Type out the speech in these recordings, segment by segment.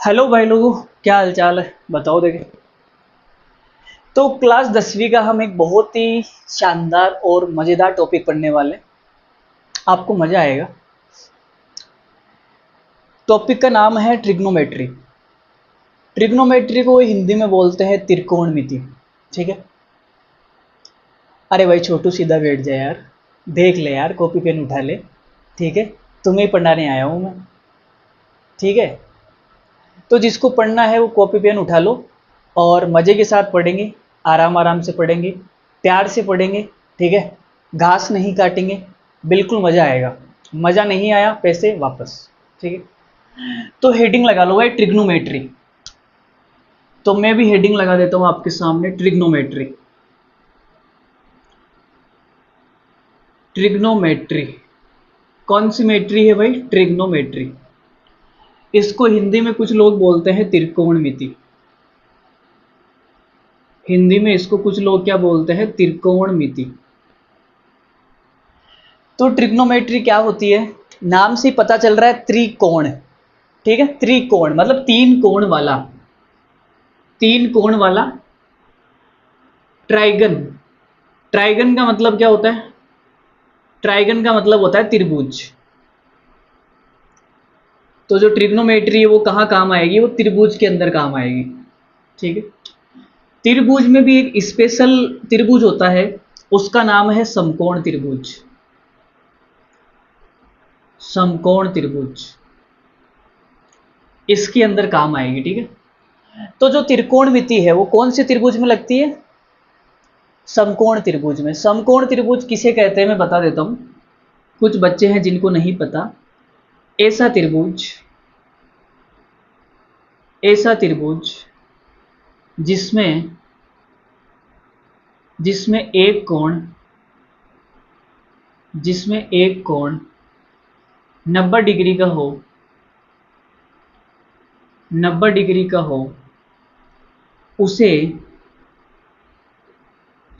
Hello भाई लोगों, क्या हाल चाल है बताओ। देखे तो क्लास 10वीं का हम एक बहुत ही शानदार और मज़ेदार टॉपिक पढ़ने वाले हैं। आपको मज़ा आएगा। टॉपिक का नाम है ट्रिग्नोमेट्री। ट्रिग्नोमेट्री को हिंदी में बोलते हैं त्रिकोणमिति। ठीक है। अरे भाई छोटू सीधा बैठ जाए यार। देख ले यार, कॉपी पेन उठा ले। ठीक है। तुम्हें ही पढ़ाने आया हूँ मैं। ठीक है। तो जिसको पढ़ना है वो कॉपी पेन उठा लो और मज़े के साथ पढ़ेंगे। आराम आराम से पढ़ेंगे, प्यार से पढ़ेंगे। ठीक है। घास नहीं काटेंगे। बिल्कुल मज़ा आएगा। मज़ा नहीं आया पैसे वापस। ठीक है। तो हेडिंग लगा लो भाई, ट्रिग्नोमेट्री। तो मैं भी हेडिंग लगा देता हूँ आपके सामने, ट्रिग्नोमेट्री। ट्रिग्नोमेट्री कौन सी मेट्री है भाई? ट्रिग्नोमेट्री। इसको हिंदी में कुछ लोग बोलते हैं त्रिकोणमिति। हिंदी में इसको कुछ लोग क्या बोलते हैं? त्रिकोणमिति। तो ट्रिग्नोमेट्री क्या होती है? नाम से ही पता चल रहा है, त्रिकोण। ठीक है। त्रिकोण मतलब तीन कोण वाला। तीन कोण वाला ट्राइगन। ट्राइगन का मतलब क्या होता है? ट्राइगन का मतलब होता है त्रिभुज। तो जो ट्रिग्नोमेट्री है वो कहाँ काम आएगी? वो त्रिभुज के अंदर काम आएगी। ठीक है। त्रिभुज में भी एक स्पेशल त्रिभुज होता है, उसका नाम है समकोण त्रिभुज। समकोण त्रिभुज इसके अंदर काम आएगी। ठीक है। तो जो त्रिकोणमिति है वो कौन से त्रिभुज में लगती है? समकोण त्रिभुज में। समकोण त्रिभुज किसे कहते हैं मैं बता देता हूं। कुछ बच्चे हैं जिनको नहीं पता। ऐसा त्रिभुज, ऐसा त्रिभुज जिसमें जिसमें एक कोण, जिसमें एक कोण 90 डिग्री का हो, 90 डिग्री का हो, उसे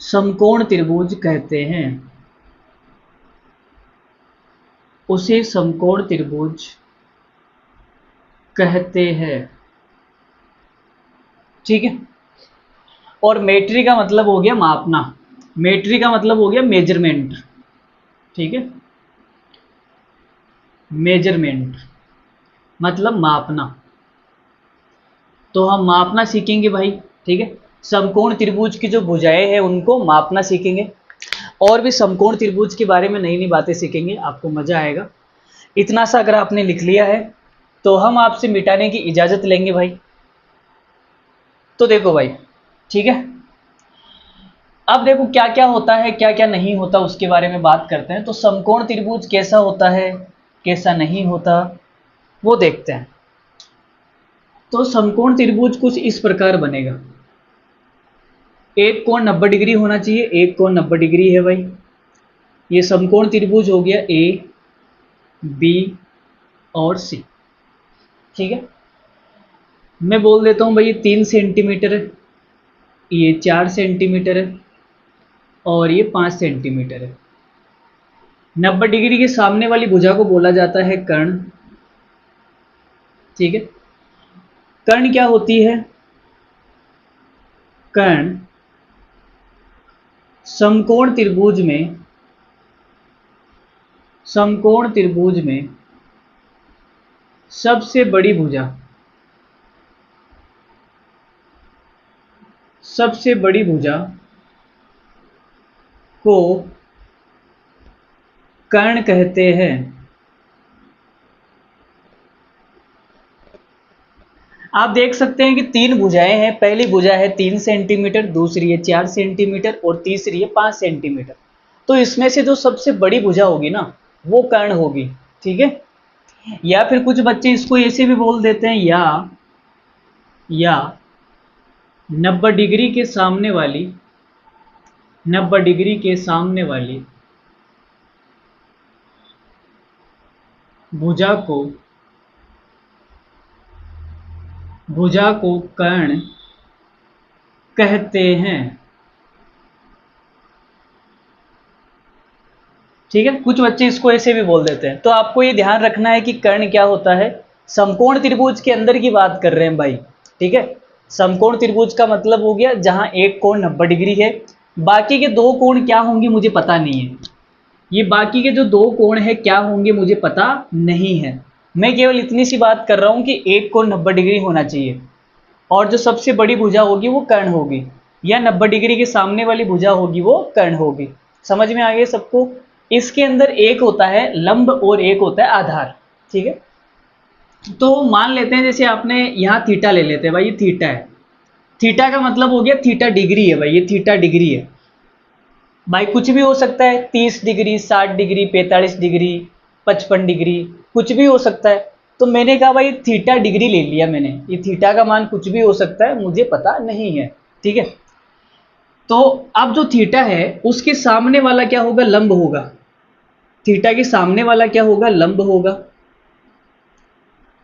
समकोण त्रिभुज कहते हैं। उसे समकोण त्रिभुज कहते हैं। ठीक है। और मेट्री का मतलब हो गया मापना। मेट्री का मतलब हो गया मेजरमेंट। ठीक है। मेजरमेंट मतलब मापना। तो हम मापना सीखेंगे भाई। ठीक है। समकोण त्रिभुज की जो भुजाएं हैं उनको मापना सीखेंगे। और भी समकोण त्रिभुज के बारे में नई नई बातें सीखेंगे, आपको मजा आएगा। इतना सा अगर आपने लिख लिया है तो हम आपसे मिटाने की इजाजत लेंगे भाई। तो देखो भाई। ठीक है। अब देखो क्या क्या होता है, क्या क्या नहीं होता, उसके बारे में बात करते हैं। तो समकोण त्रिभुज कैसा होता है, कैसा नहीं होता, वो देखते हैं। तो समकोण त्रिभुज कुछ इस प्रकार बनेगा। एक कोण 90 डिग्री होना चाहिए। एक कोण 90 डिग्री है भाई। ये समकोण त्रिभुज हो गया ए, बी और सी। ठीक है। मैं बोल देता हूं भाई ये 3 सेंटीमीटर है, ये 4 सेंटीमीटर है और ये 5 सेंटीमीटर है। 90 डिग्री के सामने वाली भुजा को बोला जाता है कर्ण। ठीक है। कर्ण क्या होती है? कर्ण समकोण त्रिभुज में, समकोण त्रिभुज में सबसे बड़ी भुजा, सबसे बड़ी भुजा को कर्ण कहते हैं। आप देख सकते हैं कि तीन भुजाएं हैं। पहली भुजा है 3 सेंटीमीटर, दूसरी है 4 सेंटीमीटर और तीसरी है 5 सेंटीमीटर। तो इसमें से जो सबसे बड़ी भुजा होगी ना, वो कर्ण होगी। ठीक है। या फिर कुछ बच्चे इसको ऐसे भी बोल देते हैं, या 90 डिग्री के सामने वाली, 90 डिग्री के सामने वाली भुजा को, भुजा को कर्ण कहते हैं। ठीक है। कुछ बच्चे इसको ऐसे भी बोल देते हैं। तो आपको ये ध्यान रखना है कि कर्ण क्या होता है समकोण त्रिभुज के अंदर की बात कर रहे हैं भाई, ठीक है। समकोण त्रिभुज का मतलब हो गया जहां एक कोण 90 डिग्री है, बाकी के दो कोण क्या होंगे मुझे पता नहीं है। ये बाकी के जो दो कोण है क्या होंगे मुझे पता नहीं है। मैं केवल इतनी सी बात कर रहा हूं कि एक कोण 90 डिग्री होना चाहिए, और जो सबसे बड़ी भुजा होगी वो कर्ण होगी, या 90 डिग्री के सामने वाली भुजा होगी वो कर्ण होगी। समझ में आ गया सबको। इसके अंदर एक होता है लंब और एक होता है आधार, ठीक है। तो मान लेते हैं जैसे आपने यहाँ थीटा ले लेते हैं भाई, ये थीटा है। थीटा का मतलब हो गया थीटा डिग्री है भाई, ये थीटा डिग्री है भाई। कुछ भी हो सकता है, 30 डिग्री, 60 डिग्री, 45 डिग्री, 55 डिग्री, कुछ भी हो सकता है। तो मैंने कहा भाई थीटा डिग्री ले लिया मैंने, ये थीटा का मान कुछ भी हो सकता है, मुझे पता नहीं है, ठीक है। तो अब जो थीटा है उसके सामने वाला क्या होगा, लंब होगा। थीटा के सामने वाला क्या होगा, लंब होगा।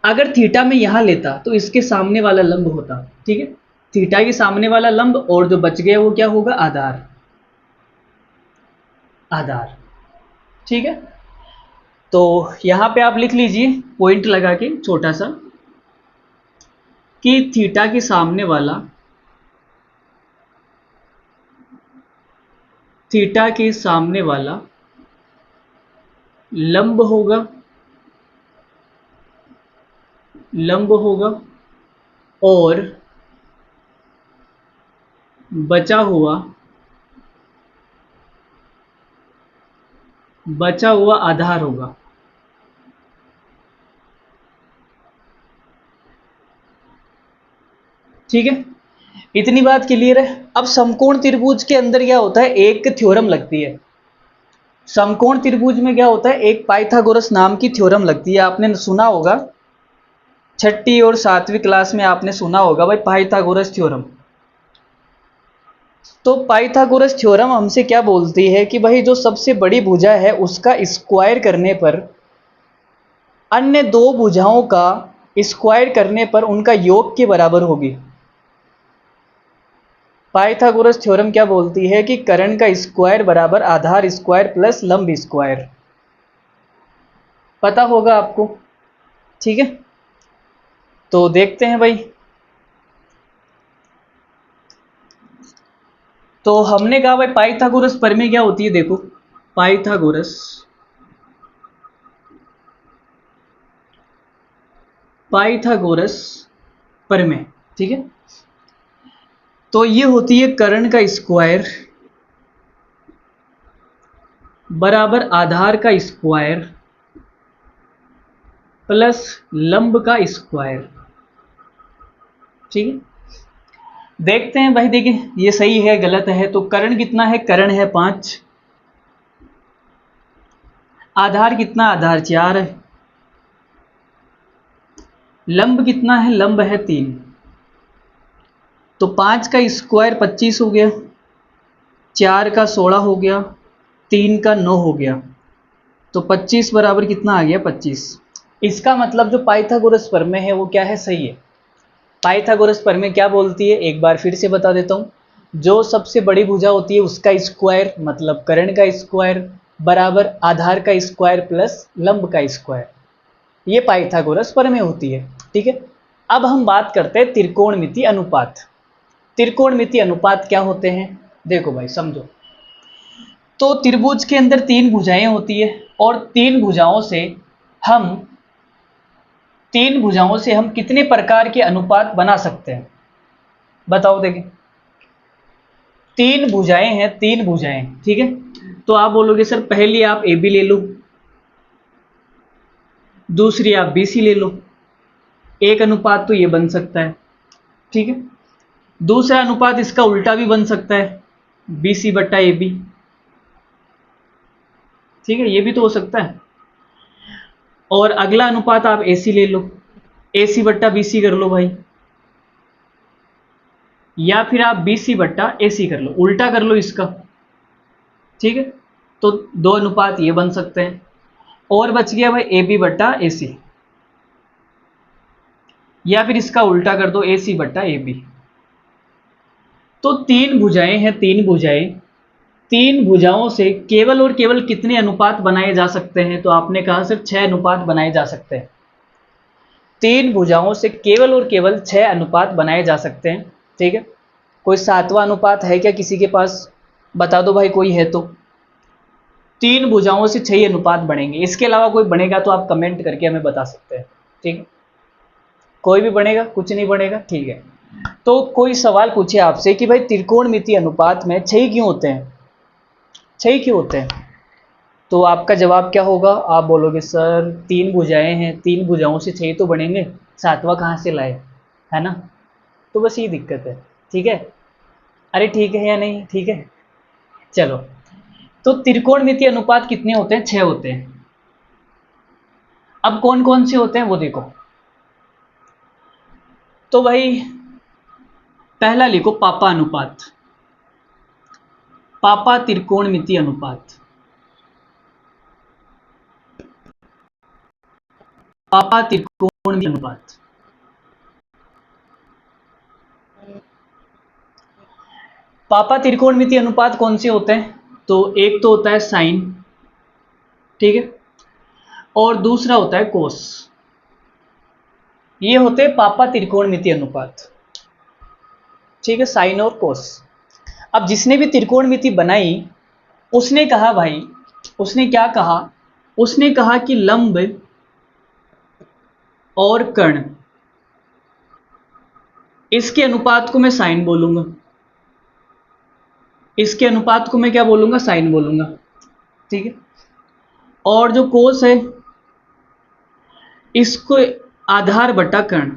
अगर थीटा में यहां लेता तो इसके सामने वाला लंब होता, ठीक है। थीटा के सामने वाला लंब, और जो बच गया वो क्या होगा, आधार। आधार, ठीक है। तो यहां पे आप लिख लीजिए पॉइंट लगा के छोटा सा, कि थीटा के सामने वाला, थीटा के सामने वाला लंब होगा, लंब होगा, और बचा हुआ आधार होगा। ठीक है, इतनी बात क्लियर है। अब समकोण त्रिभुज के अंदर क्या होता है, एक थ्योरम लगती है। समकोण त्रिभुज में क्या होता है, एक पाइथागोरस नाम की थ्योरम लगती है। आपने सुना होगा, छठी और सातवीं क्लास में आपने सुना होगा भाई पाइथागोरस थ्योरम। तो पाइथागोरस थ्योरम हमसे क्या बोलती है कि भाई जो सबसे बड़ी भुजा है उसका स्क्वायर करने पर अन्य दो भुजाओं का स्क्वायर करने पर उनका योग के बराबर होगी। पाइथागोरस थ्योरम क्या बोलती है कि कर्ण का स्क्वायर बराबर आधार स्क्वायर प्लस लंब स्क्वायर। पता होगा आपको, ठीक है। तो देखते हैं भाई। तो हमने कहा भाई पाइथागोरस प्रमेय क्या होती है, देखो पाइथागोरस पाइथागोरस प्रमेय, ठीक है। तो ये होती है कर्ण का स्क्वायर बराबर आधार का स्क्वायर प्लस लंब का स्क्वायर, ठीक है। देखते हैं भाई, देखिए ये सही है गलत है। तो कर्ण कितना है, कर्ण है 5, आधार कितना, आधार 4 है, लंब कितना है, लंब है 3। तो 5 का स्क्वायर 25 हो गया, 4 का 16 हो गया, 3 का 9 हो गया। तो 25 बराबर कितना आ गया, 25। इसका मतलब जो पाइथागोरस प्रमेय है वो क्या है, सही है। पाइथागोरस प्रमेय क्या बोलती है, एक बार फिर से बता देता हूँ। जो सबसे बड़ी भुजा होती है उसका स्क्वायर मतलब कर्ण का स्क्वायर बराबर आधार का स्क्वायर प्लस लंब का स्क्वायर, ये पाइथागोरस प्रमेय होती है, ठीक है। अब हम बात करते हैं त्रिकोणमिति अनुपात। त्रिकोणमिति अनुपात क्या होते हैं, देखो भाई समझो। तो त्रिभुज के अंदर 3 भुजाएं होती है, और 3 भुजाओं से हम कितने प्रकार के अनुपात बना सकते हैं, बताओ। देखिए 3 भुजाएं हैं, 3 भुजाएं, ठीक है। तो आप बोलोगे सर पहली आप ए बी ले लो, दूसरी आप बी सी ले लो, एक अनुपात तो ये बन सकता है, ठीक है। दूसरा अनुपात इसका उल्टा भी बन सकता है, बी सी बट्टा ए बी, ठीक है, ये भी तो हो सकता है। और अगला अनुपात आप ए सी ले लो, ए सी बट्टा बी सी कर लो भाई, या फिर आप बी सी बट्टा ए सी कर लो, उल्टा कर लो इसका, ठीक है। तो 2 अनुपात ये बन सकते हैं, और बच गया भाई ए बी बट्टा ए सी, या फिर इसका उल्टा कर दो ए सी बट्टा ए बी। तो 3 भुजाएं हैं, 3 भुजाएं, 3 भुजाओं से केवल और केवल कितने अनुपात बनाए जा सकते हैं, तो आपने कहा सिर्फ 6 अनुपात बनाए जा सकते हैं। तीन भुजाओं से केवल और केवल 6 अनुपात बनाए जा सकते हैं। ठीक है, कोई 7वां अनुपात है क्या किसी के पास? बता दो भाई, कोई है तो। तीन भुजाओं से 6 अनुपात बनेंगे, इसके अलावा कोई बनेगा तो आप कमेंट करके हमें बता सकते हैं। ठीक है, कोई भी बनेगा? कुछ नहीं बनेगा, ठीक है। तो कोई सवाल पूछे आपसे कि भाई त्रिकोणमितीय अनुपात में 6 क्यों होते हैं, 6 क्यों होते हैं, तो आपका जवाब क्या होगा? आप बोलोगे सर तीन भुजाएं हैं, तीन भुजाओं से 6 तो बनेंगे, 7वां कहाँ से लाए, है ना? तो बस ये दिक्कत है। ठीक है, अरे ठीक है या नहीं? ठीक है, चलो। तो त्रिकोणमितीय अनुपात कितने होते हैं? 6 होते हैं। अब कौन कौन से होते हैं वो देखो। तो भाई पहला लिखो पापा अनुपात, पापा त्रिकोणमितीय अनुपात, पापा त्रिकोणमितीय अनुपात। पापा त्रिकोणमितीय अनुपात कौन से होते हैं? तो एक तो होता है साइन, ठीक है, और दूसरा होता है कोस। ये होते हैं पापा त्रिकोणमितीय अनुपात। ठीक है, साइन और कोस। अब जिसने भी त्रिकोणमिति बनाई उसने कहा भाई, उसने क्या कहा? उसने कहा कि लंब और कर्ण, इसके अनुपात को मैं साइन बोलूंगा, इसके अनुपात को मैं क्या बोलूंगा? साइन बोलूंगा। ठीक है, और जो कोस है इसको आधार बटा कर्ण,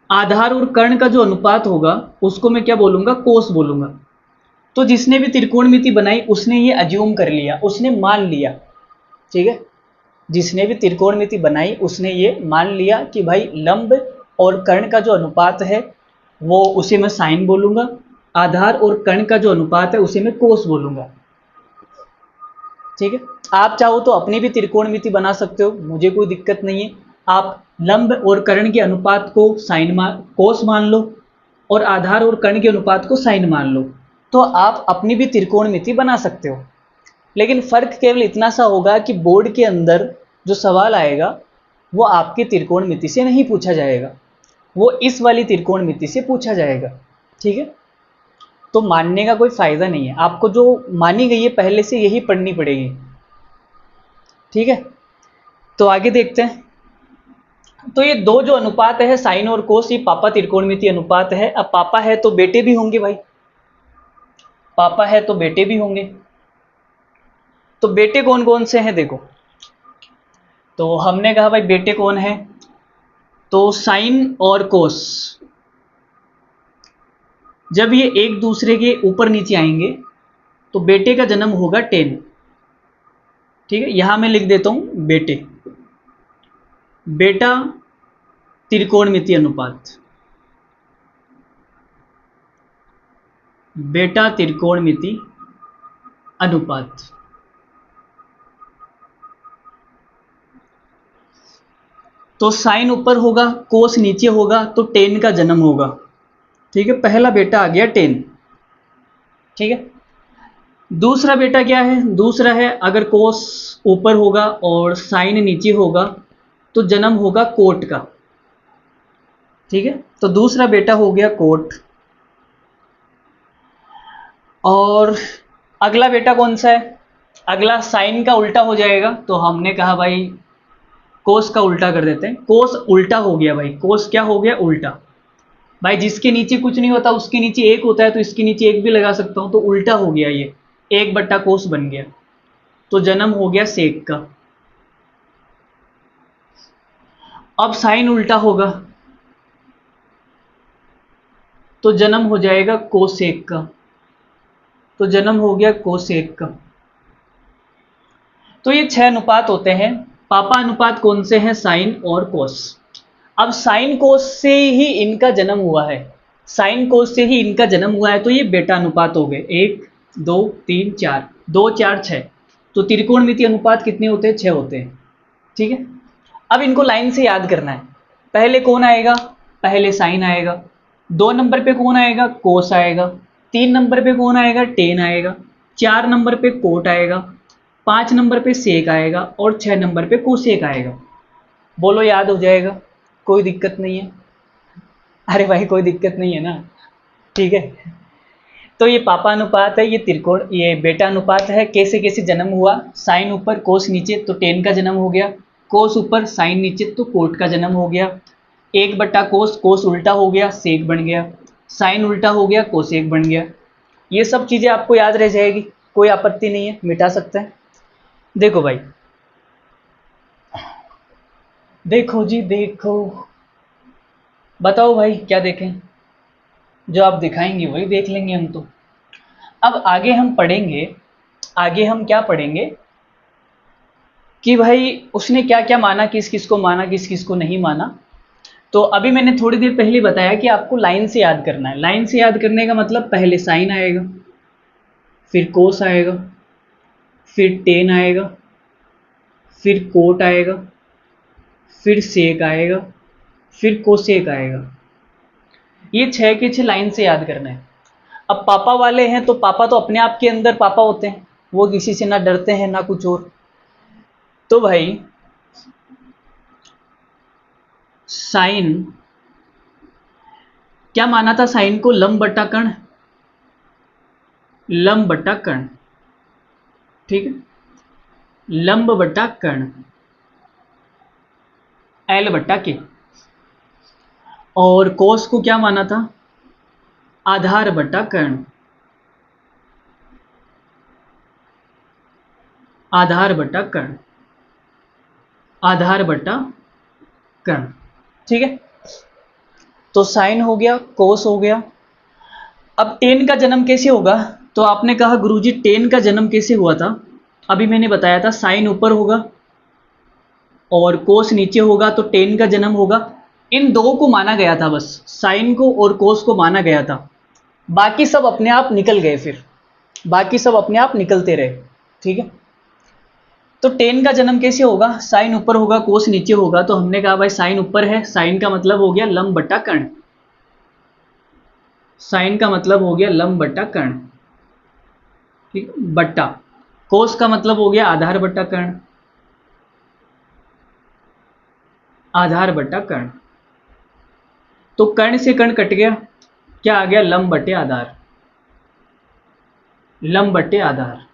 आधार और कर्ण का जो अनुपात होगा उसको मैं क्या बोलूंगा? कोस बोलूंगा। तो जिसने भी त्रिकोणमिति बनाई उसने ये अज्यूम कर लिया, उसने मान लिया। ठीक है, जिसने भी त्रिकोणमिति बनाई उसने ये मान लिया कि भाई लंब और कर्ण का जो अनुपात है वो उसे मैं साइन बोलूंगा, आधार और कर्ण का जो अनुपात है उसे मैं कोस बोलूंगा। ठीक है, आप चाहो तो अपनी भी त्रिकोणमिति बना सकते हो, मुझे कोई दिक्कत नहीं है। आप लंब और कर्ण के अनुपात को कोस मान लो और आधार और कर्ण के अनुपात को साइन मान लो, तो आप अपनी भी त्रिकोणमिति बना सकते हो। लेकिन फर्क केवल इतना सा होगा कि बोर्ड के अंदर जो सवाल आएगा वो आपकी त्रिकोणमिति से नहीं पूछा जाएगा, वो इस वाली त्रिकोणमिति से पूछा जाएगा। ठीक है, तो मानने का कोई फायदा नहीं है, आपको जो मानी गई है पहले से यही पढ़नी पड़ेगी। ठीक है, तो आगे देखते हैं। तो ये दो जो अनुपात है साइन और कोस, ये पापा त्रिकोणमिति अनुपात है। अब पापा है तो बेटे भी होंगे भाई, पापा है तो बेटे भी होंगे। तो बेटे कौन कौन से हैं देखो। तो हमने कहा भाई बेटे कौन है, तो साइन और कोस जब ये एक दूसरे के ऊपर नीचे आएंगे तो बेटे का जन्म होगा 10। ठीक है, यहां मैं लिख देता हूं बेटे, बेटा त्रिकोणमिति अनुपात, बेटा त्रिकोणमिति अनुपात। तो साइन ऊपर होगा, कोस नीचे होगा, तो 10 का जन्म होगा। ठीक है, पहला बेटा आ गया 10। ठीक है, दूसरा बेटा क्या है? दूसरा है अगर कोस ऊपर होगा और साइन नीचे होगा तो जन्म होगा कोट का। ठीक है, तो दूसरा बेटा हो गया कोट। और अगला बेटा कौन सा है? अगला साइन का उल्टा हो जाएगा, तो हमने कहा भाई कोस का उल्टा कर देते हैं। कोस उल्टा हो गया भाई, कोस क्या हो गया? उल्टा। भाई जिसके नीचे कुछ नहीं होता उसके नीचे एक होता है, तो इसके नीचे एक भी लगा सकता हूं, तो उल्टा हो गया, ये 1 बट्टा कोस बन गया, तो जन्म हो गया सेक का। अब साइन उल्टा होगा तो जन्म हो जाएगा कोसेक का, तो जन्म हो गया कोसेक का। तो ये 6 अनुपात होते हैं। पापा अनुपात कौन से हैं? साइन और कोस। अब साइन कोस से ही इनका जन्म हुआ है, साइन कोस से ही इनका जन्म हुआ है, तो ये बेटा अनुपात हो गए। 1 2 3 4, 2 4 6। तो त्रिकोणमिति अनुपात कितने होते हैं? 6 होते हैं। ठीक है, अब इनको लाइन से याद करना है। पहले कौन आएगा? पहले साइन आएगा। 2 नंबर पे कौन आएगा? कोस आएगा। 3 नंबर पे कौन आएगा? 10 आएगा। 4 नंबर पे कोट आएगा। 5 नंबर पे सेक आएगा और 6 नंबर पे कोसेक आएगा। बोलो याद हो जाएगा, कोई दिक्कत नहीं है। अरे भाई कोई दिक्कत नहीं है ना, ठीक है। तो ये पापा अनुपात है, ये त्रिकोण, ये बेटा अनुपात है। कैसे कैसे जन्म हुआ, साइन ऊपर कोस नीचे, तो टेन का जन्म हो गया। कोस ऊपर साइन नीचे, तो कोट का जन्म हो गया। एक बट्टा कोस, कोस उल्टा हो गया सेक बन गया, साइन उल्टा हो गया कोसेक बन गया। ये सब चीज़ें आपको याद रह जाएगी, कोई आपत्ति नहीं है, मिटा सकते हैं। देखो भाई, देखो जी देखो, बताओ भाई क्या देखें, जो आप दिखाएंगे वही देख लेंगे हम तो। अब आगे हम पढ़ेंगे, आगे हम क्या पढ़ेंगे कि भाई उसने क्या क्या माना, किस किस को माना, किस किस को नहीं माना। तो अभी मैंने थोड़ी देर पहले बताया कि आपको लाइन से याद करना है। लाइन से याद करने का मतलब पहले साइन आएगा, फिर कोस आएगा, फिर टेन आएगा, फिर कोट आएगा, फिर सेक आएगा, फिर कोसेक आएगा। ये 6 के 6 लाइन से याद करना है। अब पापा वाले हैं तो पापा तो अपने आप के अंदर पापा होते हैं, वो किसी से ना डरते हैं ना कुछ और। तो भाई साइन, क्या माना था साइन को, लंब बट्टा कर्ण, लंब बट्टा कर्ण, ठीक है, लंब बट्टा कर्ण, एल बट्टा के। और कोस को क्या माना था, आधार बट्टा कर्ण, आधार बट्टा कर्ण, आधार बट्टा कर्ण, ठीक है। तो साइन हो गया, कोस हो गया। अब टेन का जन्म कैसे होगा, तो आपने कहा गुरुजी टेन का जन्म कैसे हुआ था। अभी मैंने बताया था साइन ऊपर होगा और कोस नीचे होगा, तो टेन का जन्म होगा। इन दो को माना गया था, बस साइन को और कोस को माना गया था, बाकी सब अपने आप निकल गए, फिर बाकी सब अपने आप निकलते रहे, ठीक है। तो टेन का जन्म कैसे होगा, साइन ऊपर होगा कोस नीचे होगा, तो हमने कहा भाई साइन ऊपर है, साइन का मतलब हो गया लंब बट्टा कर्ण, साइन का मतलब हो गया लंब बट्टा कर्ण, ठीक, बट्टा। कोस का मतलब हो गया आधार बट्टा कर्ण, आधार बट्टा कर्ण। तो कर्ण से कर्ण कट गया, क्या आ गया, लंब बट्टे आधार, लंब बट्टे आधार,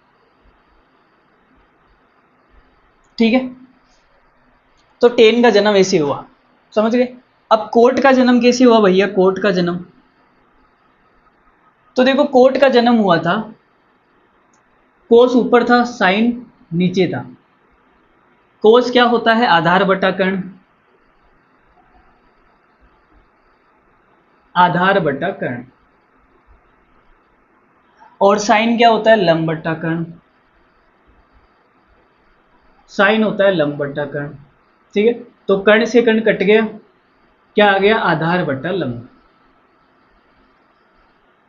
ठीक है। तो टेन का जन्म ऐसे हुआ, समझ गए। अब कोट का जन्म कैसे हुआ भैया, कोट का जन्म, तो देखो कोट का जन्म हुआ था, कोस ऊपर था साइन नीचे था। कोस क्या होता है, आधार बटा कर्ण, आधार बटा कर्ण। और साइन क्या होता है, लंब बट्टा कर्ण, साइन होता है लंब बट्टा कर्ण, ठीक है। तो कर्ण से कर्ण कट गया, क्या आ गया, आधार बट्टा लंब,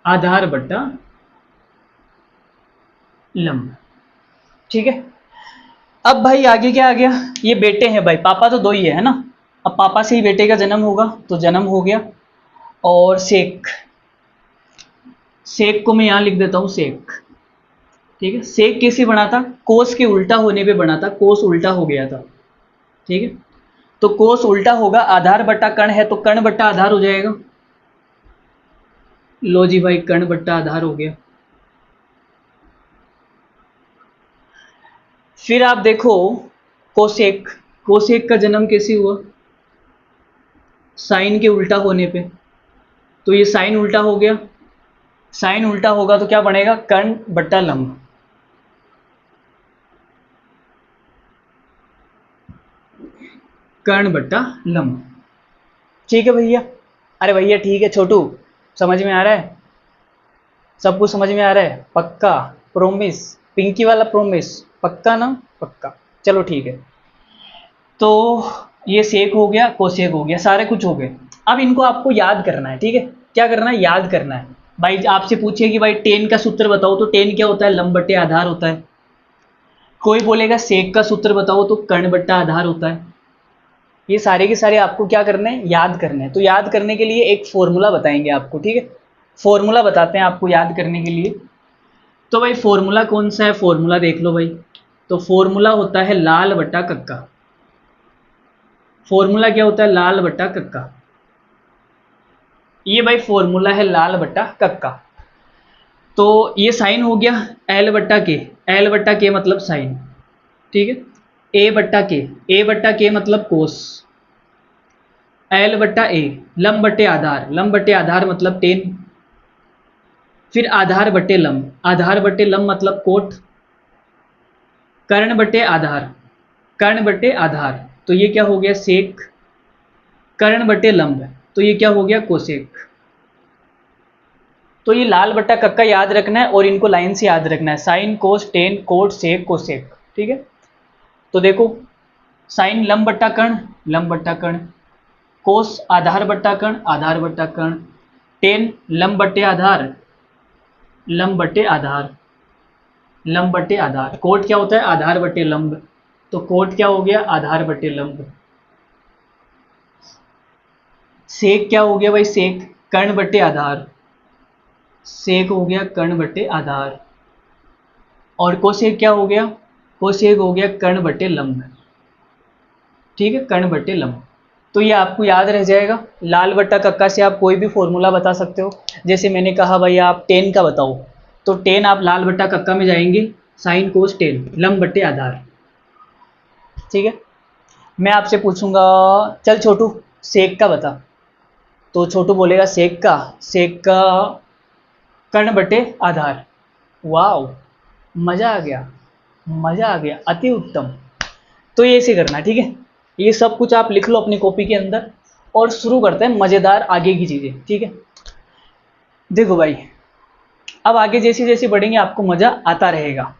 आधार बट्टा लंब, ठीक है। अब भाई आगे क्या आ गया, ये बेटे हैं भाई, पापा तो दो ही है ना। अब पापा से ही बेटे का जन्म होगा, तो जन्म हो गया। और सेक, सेक को मैं यहां लिख देता हूं सेक, ठीक है। सेक कैसे बना था, कोस के उल्टा होने पे बना था, कोस उल्टा हो गया था, ठीक है। तो कोस उल्टा होगा, आधार बट्टा कर्ण है, तो कर्ण बट्टा आधार हो जाएगा। लो जी भाई, कर्ण बट्टा आधार हो गया। फिर आप देखो कोसेक, कोसेक का जन्म कैसे हुआ, साइन के उल्टा होने पे, तो ये साइन उल्टा हो गया, साइन उल्टा होगा तो क्या बनेगा, कर्ण बट्टा लंब, कर्ण बट्टा लंब, ठीक है भैया। अरे भैया ठीक है छोटू, समझ में आ रहा है, सब कुछ समझ में आ रहा है, पक्का, प्रोमिस, पिंकी वाला प्रोमिस, पक्का ना, पक्का, चलो ठीक है। तो ये सेक हो गया, कोसेक हो गया, सारे कुछ हो गए। अब इनको आपको याद करना है, ठीक है। क्या करना है, याद करना है। भाई आपसे पूछिए कि भाई टेन का सूत्र बताओ, तो टेन क्या होता है, लंब बट्टे आधार होता है। कोई बोलेगा सेक का सूत्र बताओ, तो कर्ण बट्टा आधार होता है। ये सारे के सारे आपको क्या करने हैं, याद करने हैं। तो याद करने के लिए एक फॉर्मूला बताएंगे आपको, ठीक है। फॉर्मूला बताते हैं आपको याद करने के लिए। तो भाई फॉर्मूला कौन सा है, फॉर्मूला देख लो भाई। तो फॉर्मूला होता है लाल बट्टा कक्का, फॉर्मूला क्या होता है, लाल बट्टा कक्का। ये भाई फॉर्मूला है लाल बट्टा कक्का। तो ये साइन हो गया एल बट्टा के, एल बट्टा के मतलब साइन, ठीक है। ए बट्टा के मतलब कोस, एल बट्टा ए, लंब बट्टे आधार, लंब बट्टे आधार मतलब टेन, फिर आधार बट्टे लंब, आधार बट्टे लंब मतलब कोट, कर्ण बट्टे आधार, कर्ण बट्टे आधार, तो ये क्या हो गया सेक, कर्ण बट्टे लंब, तो ये क्या हो गया कोसेक। तो ये लाल बट्टा कक्का याद रखना है और इनको लाइन से याद रखना है, sine cos tan cot sec cosec, ठीक है। तो देखो साइन लंब बट्टा कर्ण, लंब बट्टा कर्ण, कोस आधार बट्टा कर्ण, आधार बट्टा कर्ण, टेन लंब बट्टे आधार, लंब बट्टे आधार, लंब बट्टे आधार, कोट क्या होता है आधार बट्टे लंब, तो कोट क्या हो गया आधार बट्टे लंब, सेक क्या हो गया भाई सेक, कर्ण बट्टे आधार, सेक हो गया कर्ण बट्टे आधार, और कोसेक क्या हो गया, कोसेक हो गया कर्ण बट्टे लंब, ठीक है, कर्ण बट्टे लंब। तो ये आपको याद रह जाएगा। लाल बट्टा कक्का से आप कोई भी फॉर्मूला बता सकते हो, जैसे मैंने कहा भाई आप टेन का बताओ, तो टेन आप लाल बट्टा कक्का में जाएंगे, साइन कोस टेन लंब बट्टे आधार, ठीक है। मैं आपसे पूछूंगा चल छोटू सेक का बता, तो छोटू बोलेगा सेक का, सेक का कर्ण बट्टे आधार, वाओ मज़ा आ गया, मज़ा आ गया, अति उत्तम। तो ये ऐसे करना, ठीक है। ये सब कुछ आप लिख लो अपनी कॉपी के अंदर और शुरू करते हैं मज़ेदार आगे की चीज़ें, ठीक है। देखो भाई अब आगे जैसे जैसे बढ़ेंगे आपको मज़ा आता रहेगा।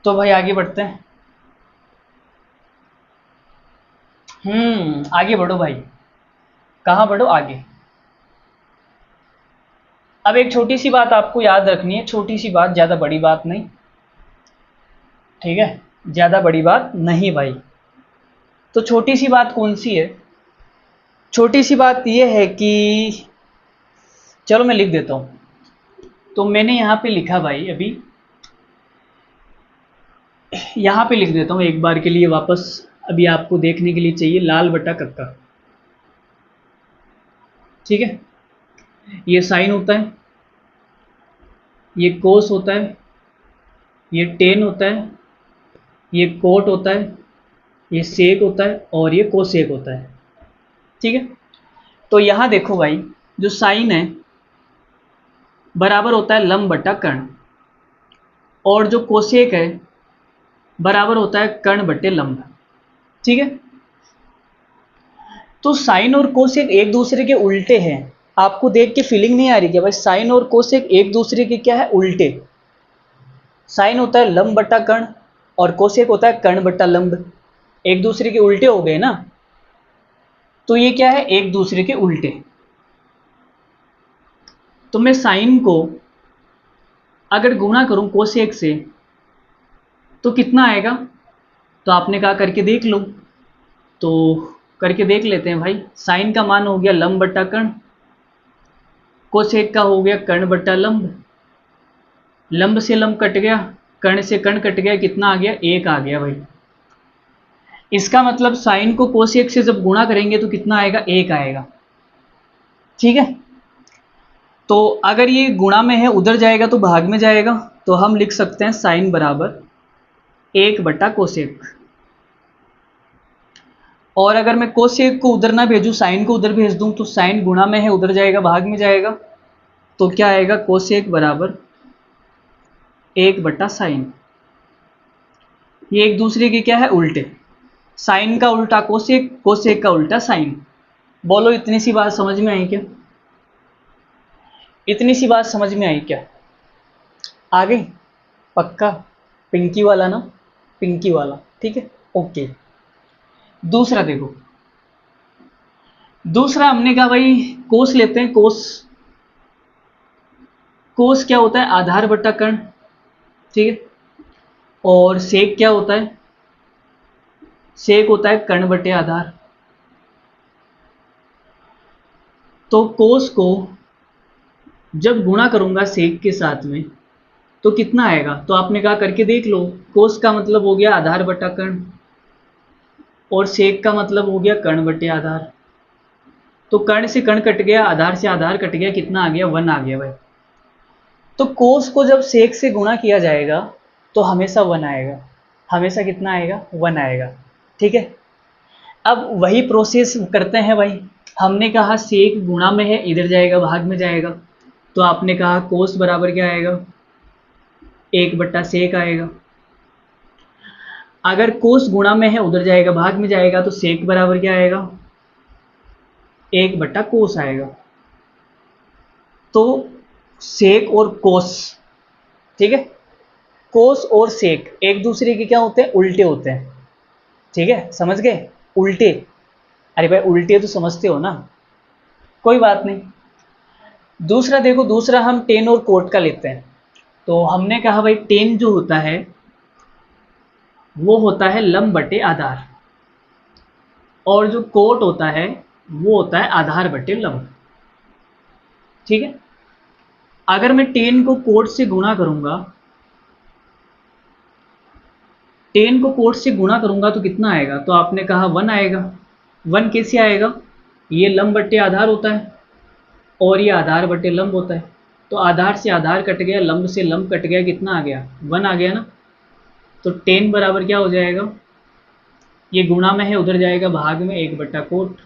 तो भाई आगे बढ़ते हैं, आगे बढ़ो भाई, कहाँ बढ़ो आगे। अब एक छोटी सी बात आपको याद रखनी है, छोटी सी बात, ज़्यादा बड़ी बात नहीं, ठीक है, ज़्यादा बड़ी बात नहीं भाई। तो छोटी सी बात कौन सी है, छोटी सी बात यह है कि चलो मैं लिख देता हूँ। तो मैंने यहाँ पे लिखा भाई, अभी यहाँ पे लिख देता हूँ एक बार के लिए वापस, अभी आपको देखने के लिए चाहिए, लाल बट्टा कक्का, ठीक है। ये साइन होता है, ये कोस होता है, ये टेन होता है, ये कोट होता है, ये सेक होता है और ये कोसेक होता है, ठीक है। तो यहाँ देखो भाई जो साइन है बराबर होता है लंब बट्टा कर्ण, और जो कोसेक है बराबर होता है कर्ण बट्टे लंब, ठीक है। तो साइन और कोसेक एक दूसरे के उल्टे हैं, आपको देख के फीलिंग नहीं आ रही क्या भाई, साइन और कोसेक एक दूसरे के क्या है उल्टे, साइन होता है लंब बट्टा कर्ण और कोसेक होता है कर्ण बट्टा लंब, एक दूसरे के उल्टे हो गए ना। तो ये क्या है एक दूसरे के उल्टे। तो मैं साइन को अगर गुणा करूं कोसेक से तो कितना आएगा, तो आपने कहा करके देख लो, तो करके देख लेते हैं भाई। साइन का मान हो गया लंब बट्टा कर्ण, कोसेक का हो गया कर्ण बट्टा लंब, लंब से लंब कट गया, कर्ण से कर्ण कट गया, कितना आ गया एक आ गया भाई। इसका मतलब साइन को कोसेक से जब गुणा करेंगे तो कितना आएगा एक आएगा, ठीक है। तो अगर ये गुणा में है उधर जाएगा तो भाग में जाएगा, तो हम लिख सकते हैं साइन बराबर एक बट्टा कोसेक, और अगर मैं कोसेक को उधर ना भेजूं साइन को उधर भेज दूं तो साइन गुणा में है उधर जाएगा भाग में जाएगा, तो क्या आएगा कोसेक बराबर एक बट्टा साइन। ये एक दूसरे के क्या है उल्टे, साइन का उल्टा कोसेक, कोसेक का उल्टा साइन। बोलो इतनी सी बात समझ में आई क्या, इतनी सी बात समझ में आई क्या, आ गई पक्का, पिंकी वाला ना, पिंकी वाला, ठीक है ओके। दूसरा देखो, दूसरा हमने कहा भाई कोस लेते हैं, कोस, कोस क्या होता है आधार बट्टा कर्ण, ठीक है। और सेक क्या होता है, सेक होता है कर्ण बट्टे आधार। तो कोस को जब गुणा करूंगा सेक के साथ में तो कितना आएगा, तो आपने कहा करके देख लो, कोस का मतलब हो गया आधार बट्टा कर्ण, और सेक का मतलब हो गया कर्ण बटे आधार। तो कर्ण से कर्ण कट गया, आधार से आधार कट गया, कितना आ गया, 1 आ गया भाई। तो कोस को जब सेक से गुणा किया जाएगा तो हमेशा 1 आएगा, हमेशा कितना आएगा, 1 आएगा। ठीक है, अब वही प्रोसेस करते हैं भाई। हमने कहा सेक गुणा में है, इधर जाएगा भाग में जाएगा, तो आपने कहा कोस बराबर क्या आएगा, 1/सेक आएगा। अगर कोस गुणा में है, उधर जाएगा भाग में जाएगा, तो सेक बराबर क्या आएगा, 1/कोस आएगा। तो सेक और कोस, ठीक है, कोस और सेक एक दूसरे के क्या होते हैं, उल्टे होते हैं। ठीक है, समझ गए, उल्टे। अरे भाई उल्टे तो समझते हो ना, कोई बात नहीं। दूसरा देखो, दूसरा हम टेन और कोट का लेते हैं। तो हमने कहा भाई टेन जो होता है वो होता है लंब बटे आधार, और जो कोट होता है वो होता है आधार बटे लंब। ठीक है, अगर मैं टेन को कोट से गुणा करूंगा, टेन को कोट से गुणा करूंगा तो कितना आएगा, तो आपने कहा 1 आएगा। 1 कैसे आएगा, ये लंब बटे आधार होता है और ये आधार बटे लंब होता है। तो आधार से आधार कट गया, लंब से लंब कट गया, कितना आ गया, 1 आ गया ना। तो टेन बराबर क्या हो जाएगा, ये गुणा में है, उधर जाएगा भाग में, 1/कोट।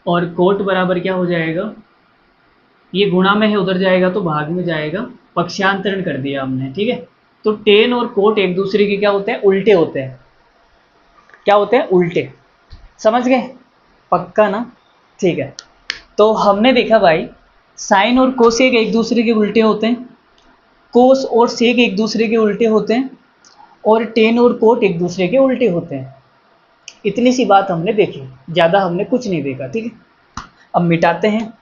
और कोट बराबर क्या हो जाएगा, ये गुणा में है, उधर जाएगा तो भाग में जाएगा, पक्षांतरण कर दिया हमने। ठीक है, तो टेन और कोट एक दूसरे के क्या होते हैं, उल्टे होते हैं। क्या होते हैं, उल्टे। समझ गए, पक्का ना। ठीक है, तो हमने देखा भाई साइन और कोसेक एक दूसरे के उल्टे होते हैं, कोस और सेक एक दूसरे के उल्टे होते हैं, और टेन और कोट एक दूसरे के उल्टे होते हैं। इतनी सी बात हमने देखी, ज़्यादा हमने कुछ नहीं देखा। ठीक है, अब मिटाते हैं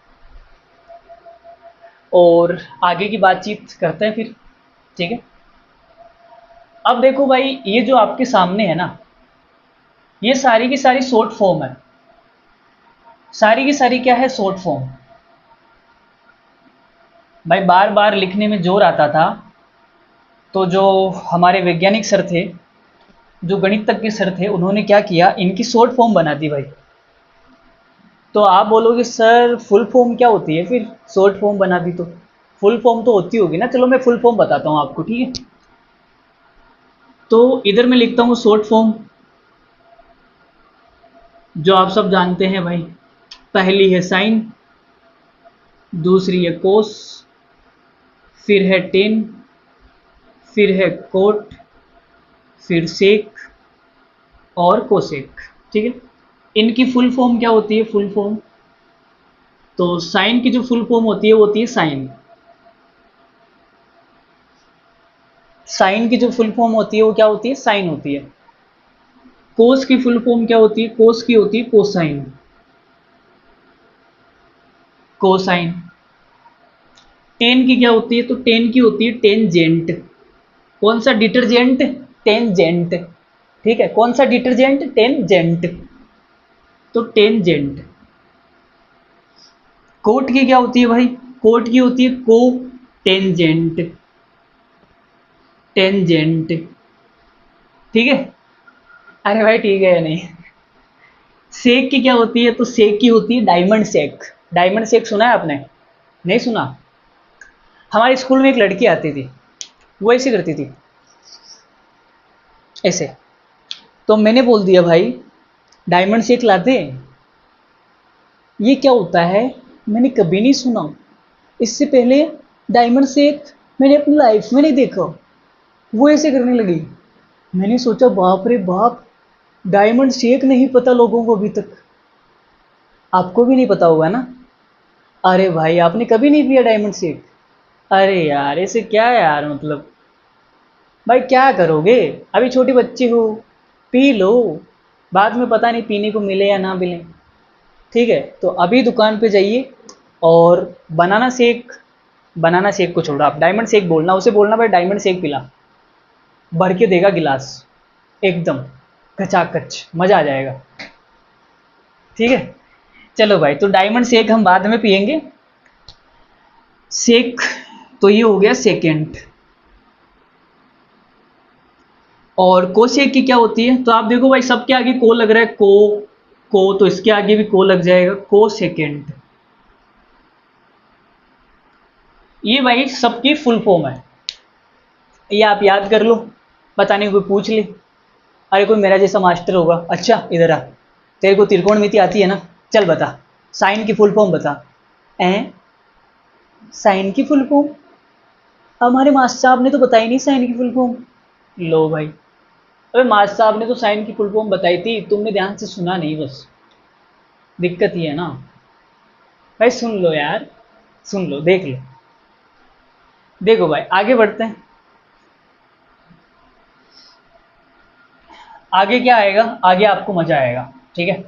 और आगे की बातचीत करते हैं फिर। ठीक है, अब देखो भाई ये जो आपके सामने है ना, ये सारी की सारी शॉर्ट फॉर्म है। सारी की सारी क्या है, शॉर्ट फॉर्म। भाई बार बार लिखने में जोर आता था, तो जो हमारे वैज्ञानिक सर थे, जो गणित तज्ञ सर थे, उन्होंने क्या किया, इनकी शॉर्ट फॉर्म बना दी भाई। तो आप बोलोगे सर फुल फॉर्म क्या होती है, फिर शॉर्ट फॉर्म बना दी तो फुल फॉर्म तो होती होगी ना। चलो मैं फुल फॉर्म बताता हूँ आपको, ठीक है। तो इधर मैं लिखता हूँ शॉर्ट फॉर्म, जो आप सब जानते हैं भाई। पहली है साइन, दूसरी है कोस, फिर है टेन, फिर है कोट, फिर सेक और कोसेक। ठीक है, इनकी फुल फॉर्म क्या होती है, फुल फॉर्म। तो साइन की जो फुल फॉर्म होती है वो होती है साइन। साइन की जो फुल फॉर्म होती है वो क्या होती है, साइन होती है। कोस की फुल फॉर्म क्या होती है, कोस की होती है कोसाइन। कोसाइन। टेन की क्या होती है, तो टेन की होती है टेंजेंट। कौन सा डिटरजेंट, टेंजेंट। ठीक है, कौन सा डिटरजेंट, टेंजेंट। तो टेंजेंट। कोट की क्या होती है भाई, कोट की होती है को टेंजेंट। टेंजेंट। ठीक है, अरे भाई ठीक है या नहीं। सेक की क्या होती है, तो सेक की होती है डायमंड सेक। डायमंड सेक सुना है आपने, नहीं सुना। हमारे स्कूल में एक लड़की आती थी, वो ऐसे करती थी, ऐसे। तो मैंने बोल दिया भाई डायमंड शेक लाते, ये क्या होता है, मैंने कभी नहीं सुना, इससे पहले डायमंड शेक मैंने अपनी लाइफ में नहीं देखा। वो ऐसे करने लगी। मैंने सोचा बाप रे बाप, डायमंड शेक नहीं पता लोगों को अभी तक। आपको भी नहीं पता होगा ना। अरे भाई आपने कभी नहीं पिया डायमंड शेक। अरे यार ऐसे क्या है यार, मतलब भाई क्या करोगे, अभी छोटे बच्चे हो, पी लो, बाद में पता नहीं पीने को मिले या ना मिले। ठीक है, तो अभी दुकान पे जाइए और बनाना शेक, बनाना शेक को छोड़ो, आप डायमंड शेक बोलना, उसे बोलना भाई डायमंड शेक पिला, भर के देगा गिलास, एकदम खचाखच, मज़ा आ जाएगा। ठीक है, चलो भाई, तो डायमंड शेक हम बाद में पियेंगे। शेक तो ये हो गया सेकेंड। और कोसेक की क्या होती है? तो आप देखो भाई, सबके आगे को लग रहा है, को तो इसके आगे भी को लग जाएगा, को सेकेंड। ये भाई सबकी फुल फॉर्म है, ये आप याद कर लो, पता नहीं कोई पूछ ले। अरे कोई मेरा जैसा मास्टर होगा, अच्छा इधर आ, तेरे को त्रिकोणमिति आती है ना, चल बता, साइन की फुल फॉर्म बता। साइन की फुल फॉर्म? हमारे मास्टर साहब ने तो बताई नहीं साइन की फुल फॉर्म। लो भाई, अरे मास्टर साहब ने तो साइन की फुल फॉर्म बताई थी, तुमने ध्यान से सुना नहीं बस, दिक्कत ये है ना भाई। सुन लो यार, सुन लो, देख लो। देखो भाई, आगे बढ़ते हैं। आगे क्या आएगा? आगे आपको मजा आएगा, ठीक है।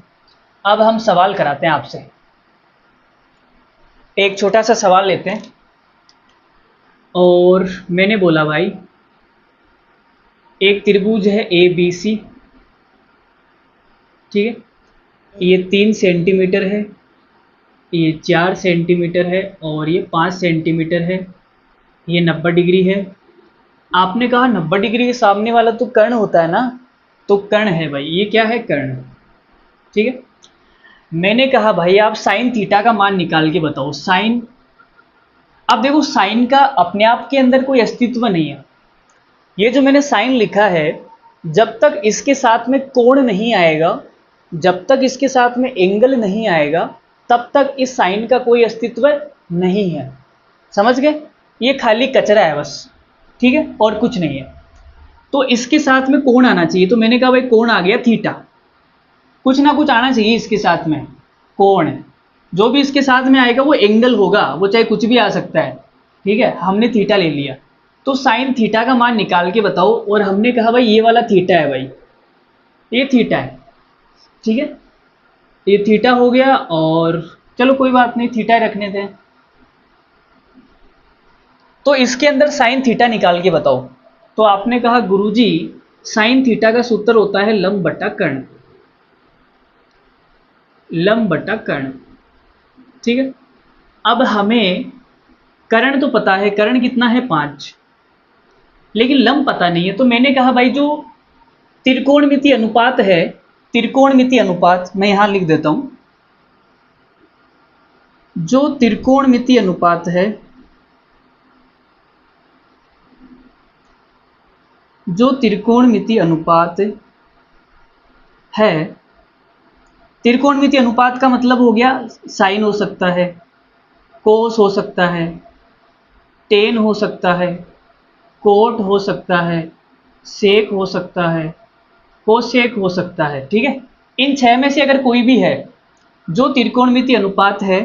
अब हम सवाल कराते हैं आपसे, एक छोटा सा सवाल लेते हैं। और मैंने बोला भाई, एक त्रिभुज है ए बी सी, ठीक है, ये 3 सेंटीमीटर है, ये 4 सेंटीमीटर है, और ये 5 सेंटीमीटर है, ये 90 डिग्री है। आपने कहा 90 डिग्री के सामने वाला तो कर्ण होता है ना, तो कर्ण है भाई, ये क्या है? कर्ण, ठीक है। मैंने कहा भाई आप साइन थीटा का मान निकाल के बताओ। साइन, अब देखो साइन का अपने आप के अंदर कोई अस्तित्व नहीं है। ये जो मैंने साइन लिखा है, जब तक इसके साथ में कोण नहीं आएगा, जब तक इसके साथ में एंगल नहीं आएगा, तब तक इस साइन का कोई अस्तित्व नहीं है। समझ गए? ये खाली कचरा है बस, ठीक है, और कुछ नहीं है। तो इसके साथ में कोण आना चाहिए, तो मैंने कहा भाई कोण आ गया थीटा, कुछ ना कुछ आना चाहिए इसके साथ में कोण। जो भी इसके साथ में आएगा वो एंगल होगा, वो चाहे कुछ भी आ सकता है, ठीक है। हमने थीटा ले लिया, तो साइन थीटा का मान निकाल के बताओ। और हमने कहा भाई ये वाला थीटा है भाई, ये थीटा है, ठीक है, ये थीटा हो गया। और चलो कोई बात नहीं, थीटा रखने दें। तो इसके अंदर साइन थीटा निकाल के बताओ। तो आपने कहा गुरुजी साइन थीटा का सूत्र होता है लंब बटा कर्ण, लंब बटा कर्ण, ठीक है। अब हमें कर्ण तो पता है, कर्ण कितना है? 5, लेकिन लंब पता नहीं है। तो मैंने कहा भाई जो त्रिकोणमिति अनुपात है, त्रिकोणमिति अनुपात मैं यहां लिख देता हूं, जो त्रिकोणमिति अनुपात है, जो त्रिकोणमिति अनुपात है, त्रिकोणमिति अनुपात का मतलब हो गया साइन हो सकता है, कोस हो सकता है, टेन हो सकता है, कोट हो सकता है, सेक हो सकता है, कोसेक हो सकता है, ठीक है। इन 6 में से अगर कोई भी है जो त्रिकोणमिति अनुपात है,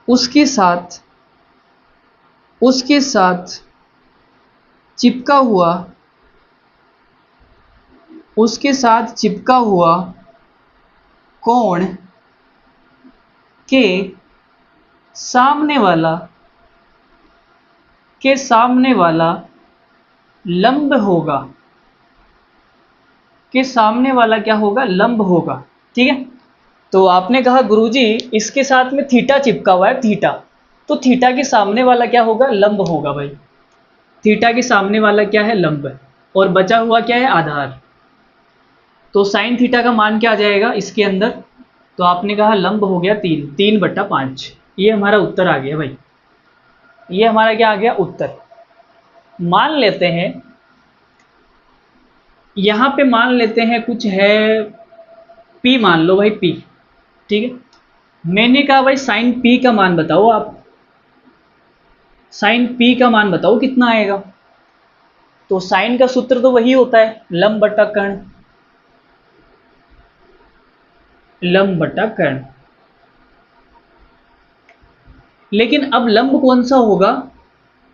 उसके साथ चिपका हुआ, उसके साथ चिपका हुआ कोण के सामने वाला लंब होगा, के सामने वाला क्या होगा? लंब होगा, ठीक है। तो आपने कहा गुरुजी इसके साथ में थीटा चिपका हुआ है, थीटा, तो थीटा के सामने वाला क्या होगा? लंब होगा भाई। थीटा के सामने वाला क्या है? लंब है। और बचा हुआ क्या है? आधार। तो साइन थीटा का मान क्या आ जाएगा इसके अंदर? तो आपने कहा लंब हो गया 3/5। ये हमारा उत्तर आ गया भाई, ये हमारा क्या आ गया? उत्तर। मान लेते हैं, यहां पे मान लेते हैं कुछ है P, मान लो भाई P, ठीक है। मैंने कहा भाई साइन P का मान बताओ आप, साइन P का मान बताओ कितना आएगा। तो साइन का सूत्र तो वही होता है लंब बटा कर्ण, लंब बटा कर्ण। लेकिन अब लंब कौन सा होगा?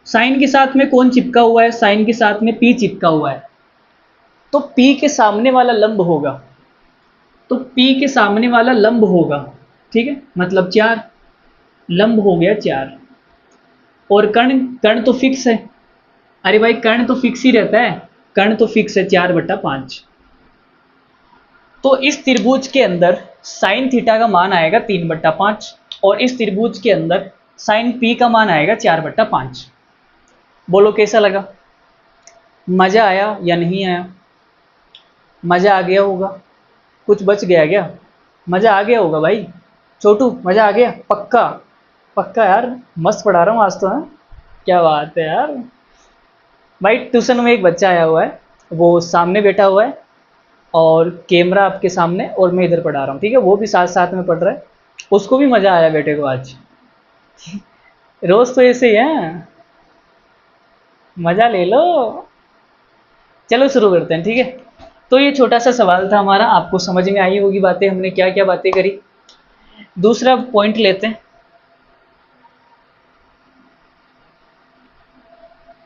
साइन के साथ में कौन चिपका हुआ है? साइन के साथ में P चिपका हुआ है, तो P के सामने वाला लंब होगा, तो P के सामने वाला लंब होगा, ठीक है, मतलब 4, लंब हो गया 4। और कर्ण, कर्ण तो फिक्स है, अरे भाई कर्ण तो फिक्स ही रहता है, कर्ण तो फिक्स है 4/5। तो इस त्रिभुज के अंदर साइन थीटा का मान आएगा 3/5, और इस त्रिभुज के अंदर साइन P का मान आएगा 4/5। बोलो कैसा लगा? मजा आया या नहीं आया? मज़ा आ गया होगा। कुछ बच गया क्या? मज़ा आ गया होगा भाई। छोटू मज़ा आ गया? पक्का? पक्का यार, मस्त पढ़ा रहा हूँ आज तो। हाँ, क्या बात है यार। भाई ट्यूशन में एक बच्चा आया हुआ है, वो सामने बैठा हुआ है और कैमरा आपके सामने, और मैं इधर पढ़ा रहा हूँ, ठीक है। वो भी साथ साथ में पढ़ रहा है, उसको भी मज़ा आया बेटे को आज। रोज़ तो ऐसे ही है, मज़ा ले लो। चलो शुरू करते हैं, ठीक है। तो ये छोटा सा सवाल था हमारा, आपको समझ में आई होगी बातें, हमने क्या क्या बातें करी। दूसरा पॉइंट लेते हैं।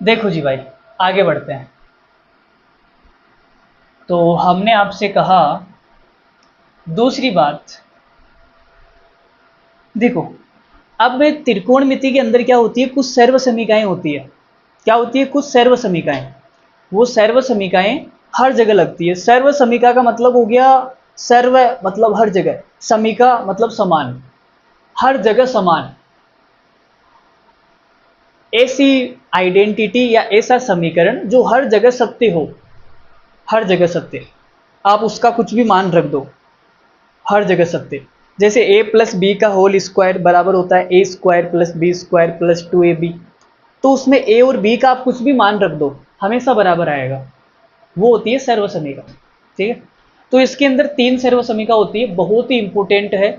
देखो जी भाई, आगे बढ़ते हैं। तो हमने आपसे कहा दूसरी बात, देखो अब त्रिकोणमिति के अंदर क्या होती है, कुछ सर्व समीकाएं होती है। क्या होती है? कुछ सर्व समीकाएं। वो सर्व समीकाएं हर जगह लगती है। सर्व समीका का मतलब हो गया, सर्व मतलब हर जगह, समीका मतलब समान, हर जगह समान। ऐसी आइडेंटिटी या ऐसा समीकरण जो हर जगह सत्य हो, हर जगह सत्य, आप उसका कुछ भी मान रख दो, हर जगह सत्य। जैसे a प्लस बी का होल स्क्वायर बराबर होता है A square plus B square plus 2ab, तो उसमें a और b का आप कुछ भी मान रख दो, हमेशा बराबर आएगा। वो होती है सर्व समीका, ठीक है। तो इसके अंदर तीन सर्व समीका होती है, बहुत ही इंपॉर्टेंट है।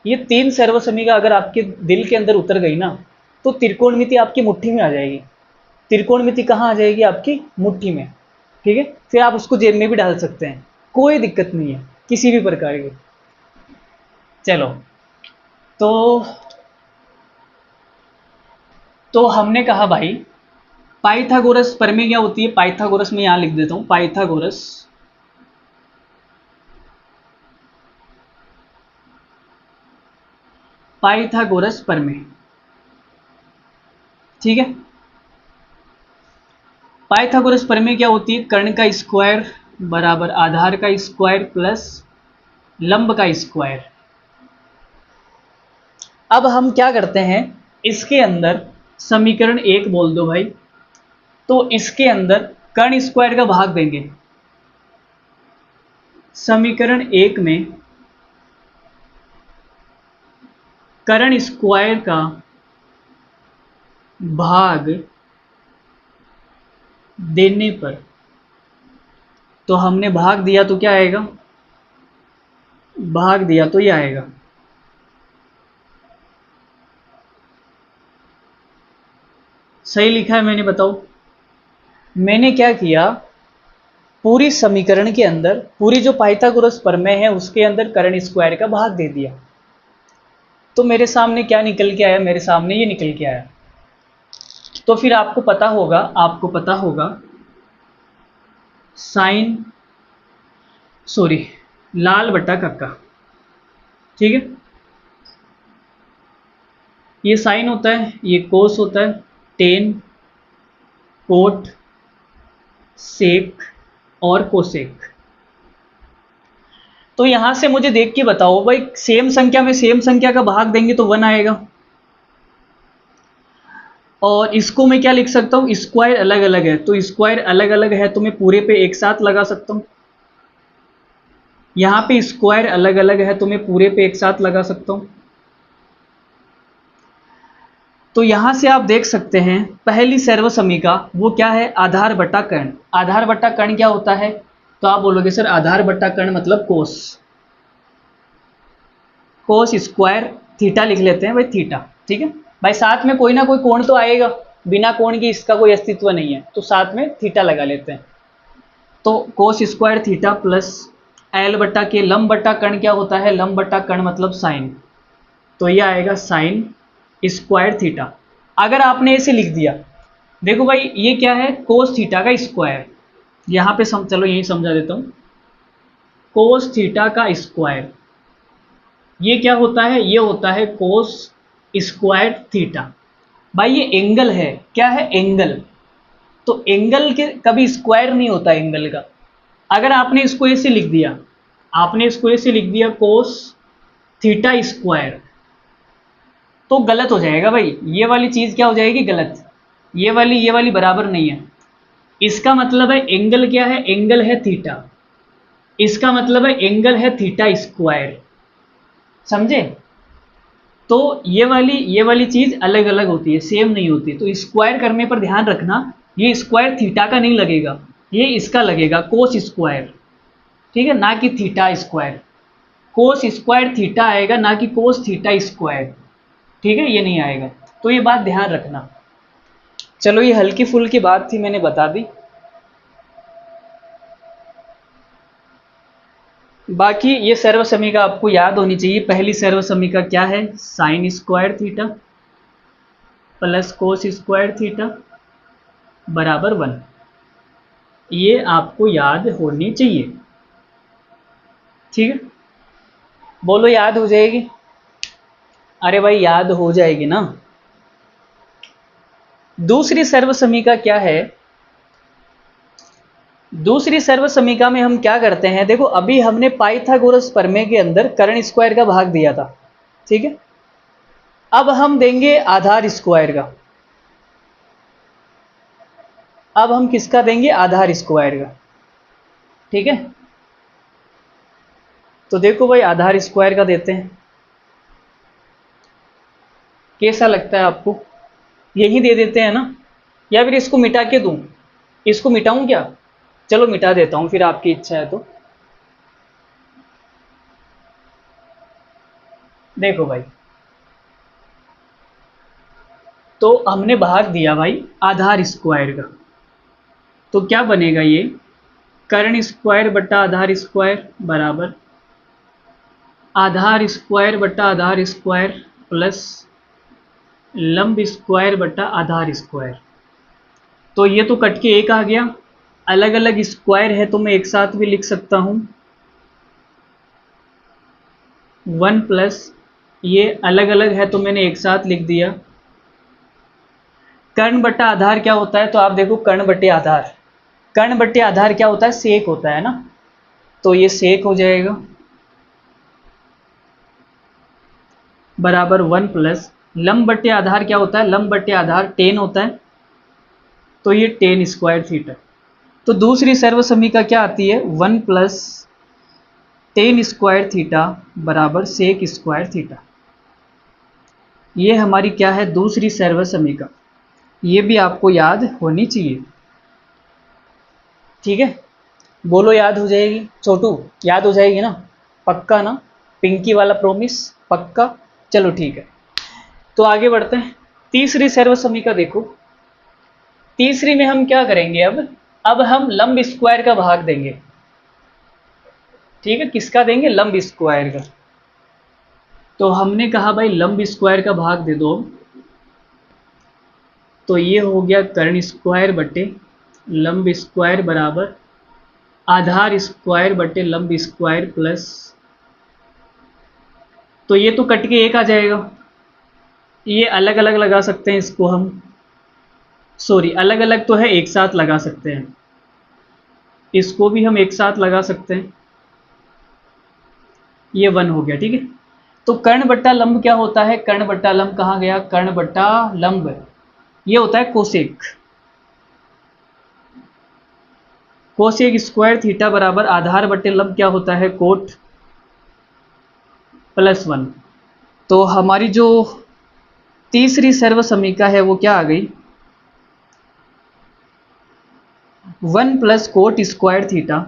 ये तीन सर्व समीका अगर आपके दिल के अंदर उतर गई ना, तो त्रिकोणमिति आपकी मुट्ठी में आ जाएगी। त्रिकोणमिति कहाँ आ जाएगी? आपकी मुट्ठी में, ठीक है। फिर आप उसको जेब में भी डाल सकते हैं, कोई दिक्कत नहीं है किसी भी प्रकार की। चलो, तो हमने कहा भाई, पाइथागोरस प्रमेय क्या होती है? पाइथागोरस में यहां लिख देता हूं, पाइथागोरस पाइथागोरस प्रमेय, ठीक है। पाइथागोरस प्रमेय क्या होती है? कर्ण का स्क्वायर बराबर आधार का स्क्वायर प्लस लंब का स्क्वायर। अब हम क्या करते हैं, इसके अंदर समीकरण एक बोल दो भाई, तो इसके अंदर कर्ण स्क्वायर का भाग देंगे। समीकरण एक में कर्ण स्क्वायर का भाग देने पर, तो हमने भाग दिया तो क्या आएगा? भाग दिया तो ये आएगा। सही लिखा है मैंने? बताओ। मैंने क्या किया, पूरी समीकरण के अंदर, पूरी जो पाइथागोरस प्रमेय है उसके अंदर कर्ण स्क्वायर का भाग दे दिया, तो मेरे सामने क्या निकल के आया? मेरे सामने ये निकल के आया। तो फिर आपको पता होगा, आपको पता होगा साइन, सॉरी, लाल बटा कक्का, ठीक है। ये साइन होता है, ये कोस होता है, टेन, कोट, सेक और कोसेक। तो यहां से मुझे देख के बताओ भाई, सेम संख्या में सेम संख्या का भाग देंगे तो 1 आएगा। और इसको मैं क्या लिख सकता हूँ? स्क्वायर अलग अलग है, तो स्क्वायर अलग अलग है तो मैं पूरे पे एक साथ लगा सकता हूँ। यहाँ पे स्क्वायर अलग अलग है तो मैं पूरे पे एक साथ लगा सकता हूँ। तो यहाँ से आप देख सकते हैं, पहली सर्व समीका वो क्या है? आधार बटा कर्ण। आधार बटा कर्ण क्या होता है? तो आप बोलोगे सर आधार बटा कर्ण मतलब कोस, कोस स्क्वायर थीटा लिख लेते हैं भाई, थीटा, ठीक है भाई। साथ में कोई ना कोई कोण तो आएगा, बिना कोण की इसका कोई अस्तित्व नहीं है, तो साथ में थीटा लगा लेते हैं। तो cos square theta plus L बटा के, लंब बटा कर्ण क्या होता है? लंब बटा कर्ण मतलब साइन, तो ये आएगा साइन स्क्वायर थीटा। अगर आपने इसे लिख दिया, देखो भाई ये क्या है? कोस थीटा का स्क्वायर। यहाँ पे चलो यही समझा देता हूँ, कोस थीटा का स्क्वायर ये क्या होता है? ये होता है कोस स्क्वायर थीटा। भाई ये एंगल है, क्या है? एंगल। तो एंगल के कभी स्क्वायर नहीं होता एंगल का। अगर आपने इसको ऐसे लिख दिया, आपने इसको ऐसे लिख दिया कोस थीटा स्क्वायर, तो गलत हो जाएगा भाई। ये वाली चीज क्या हो जाएगी? गलत। ये वाली बराबर नहीं है। इसका मतलब है एंगल क्या है? एंगल है थीटा। इसका मतलब है एंगल है थीटा स्क्वायर, समझे। तो ये वाली चीज अलग अलग होती है, सेम नहीं होती। तो स्क्वायर करने पर ध्यान रखना, ये स्क्वायर थीटा का नहीं लगेगा, ये इसका लगेगा कोस स्क्वायर, ठीक है, ना कि theta square. Cos square theta आएगा, ना कि कोस थीटा स्क्वायर, ठीक है, ये नहीं आएगा। तो ये बात ध्यान रखना। चलो ये हल्की फुल्की बात थी, मैंने बता दी। बाकी ये सर्व समीकरण आपको याद होनी चाहिए। पहली सर्व समीकरण क्या है, sine square theta plus cos square theta बराबर 1, ये आपको याद होनी चाहिए, ठीक है। बोलो याद हो जाएगी? अरे भाई याद हो जाएगी ना। दूसरी सर्व समीकरण क्या है, दूसरी सर्व समीकरण में हम क्या करते हैं, देखो अभी हमने पाइथागोरस प्रमेय के अंदर कर्ण स्क्वायर का भाग दिया था, ठीक है। अब हम देंगे आधार स्क्वायर का। अब हम किसका देंगे, आधार स्क्वायर का, ठीक है। तो देखो भाई आधार स्क्वायर का देते हैं, कैसा लगता है आपको? यही दे देते हैं ना, या फिर इसको मिटा के दूं? इसको मिटाऊं क्या? चलो मिटा देता हूं, फिर आपकी इच्छा है तो। देखो भाई, तो हमने भाग दिया भाई आधार स्क्वायर का, तो क्या बनेगा ये, कर्ण स्क्वायर बटा आधार स्क्वायर बराबर आधार स्क्वायर बटा आधार स्क्वायर प्लस लंब स्क्वायर बटा आधार स्क्वायर। तो ये तो कट के एक आ गया, अलग अलग स्क्वायर है तो मैं एक साथ भी लिख सकता हूं, 1 प्लस ये अलग अलग है तो मैंने एक साथ लिख दिया। कर्ण बटा आधार क्या होता है, तो आप देखो कर्ण बटे आधार, कर्ण बटे आधार क्या होता है, सेक होता है ना, तो ये सेक हो जाएगा बराबर 1 प्लस लंब बटे आधार क्या होता है, लंब बटे आधार टेन होता है, तो ये टेन स्क्वायर थीटा। तो दूसरी सर्व समीकरण क्या आती है, 1 प्लस टेन स्क्वायर थीटा बराबर सेक स्क्वायर थीटा। ये हमारी क्या है, दूसरी सर्व समीकरण, ये भी आपको याद होनी चाहिए, ठीक है। बोलो याद हो जाएगी? छोटू याद हो जाएगी ना, पक्का ना? पिंकी वाला प्रॉमिस पक्का? चलो ठीक है, तो आगे बढ़ते हैं। तीसरी सर्व समीकरण देखो, तीसरी में हम क्या करेंगे, अब हम लंब स्क्वायर का भाग देंगे, ठीक है। किसका देंगे, लंब स्क्वायर का। तो हमने कहा भाई लंब स्क्वायर का भाग दे दो, तो ये हो गया कर्ण स्क्वायर बटे लंब स्क्वायर बराबर आधार स्क्वायर बटे लंब स्क्वायर प्लस, तो ये तो कट के एक आ जाएगा, ये अलग अलग लगा सकते हैं इसको हम, सॉरी अलग अलग तो है, एक साथ लगा सकते हैं, इसको भी हम एक साथ लगा सकते हैं, ये 1 हो गया, ठीक है। तो कर्ण बट्टा लंब क्या होता है, कर्ण बट्टा लंब कहाँ गया, कर्ण बट्टा लंब ये होता है कोसेक, कोसेक स्क्वायर थीटा बराबर आधार बटे लंब क्या होता है, कोट प्लस 1। तो हमारी जो तीसरी सर्व समीकरण है वो क्या आ गई, 1 plus coat square theta,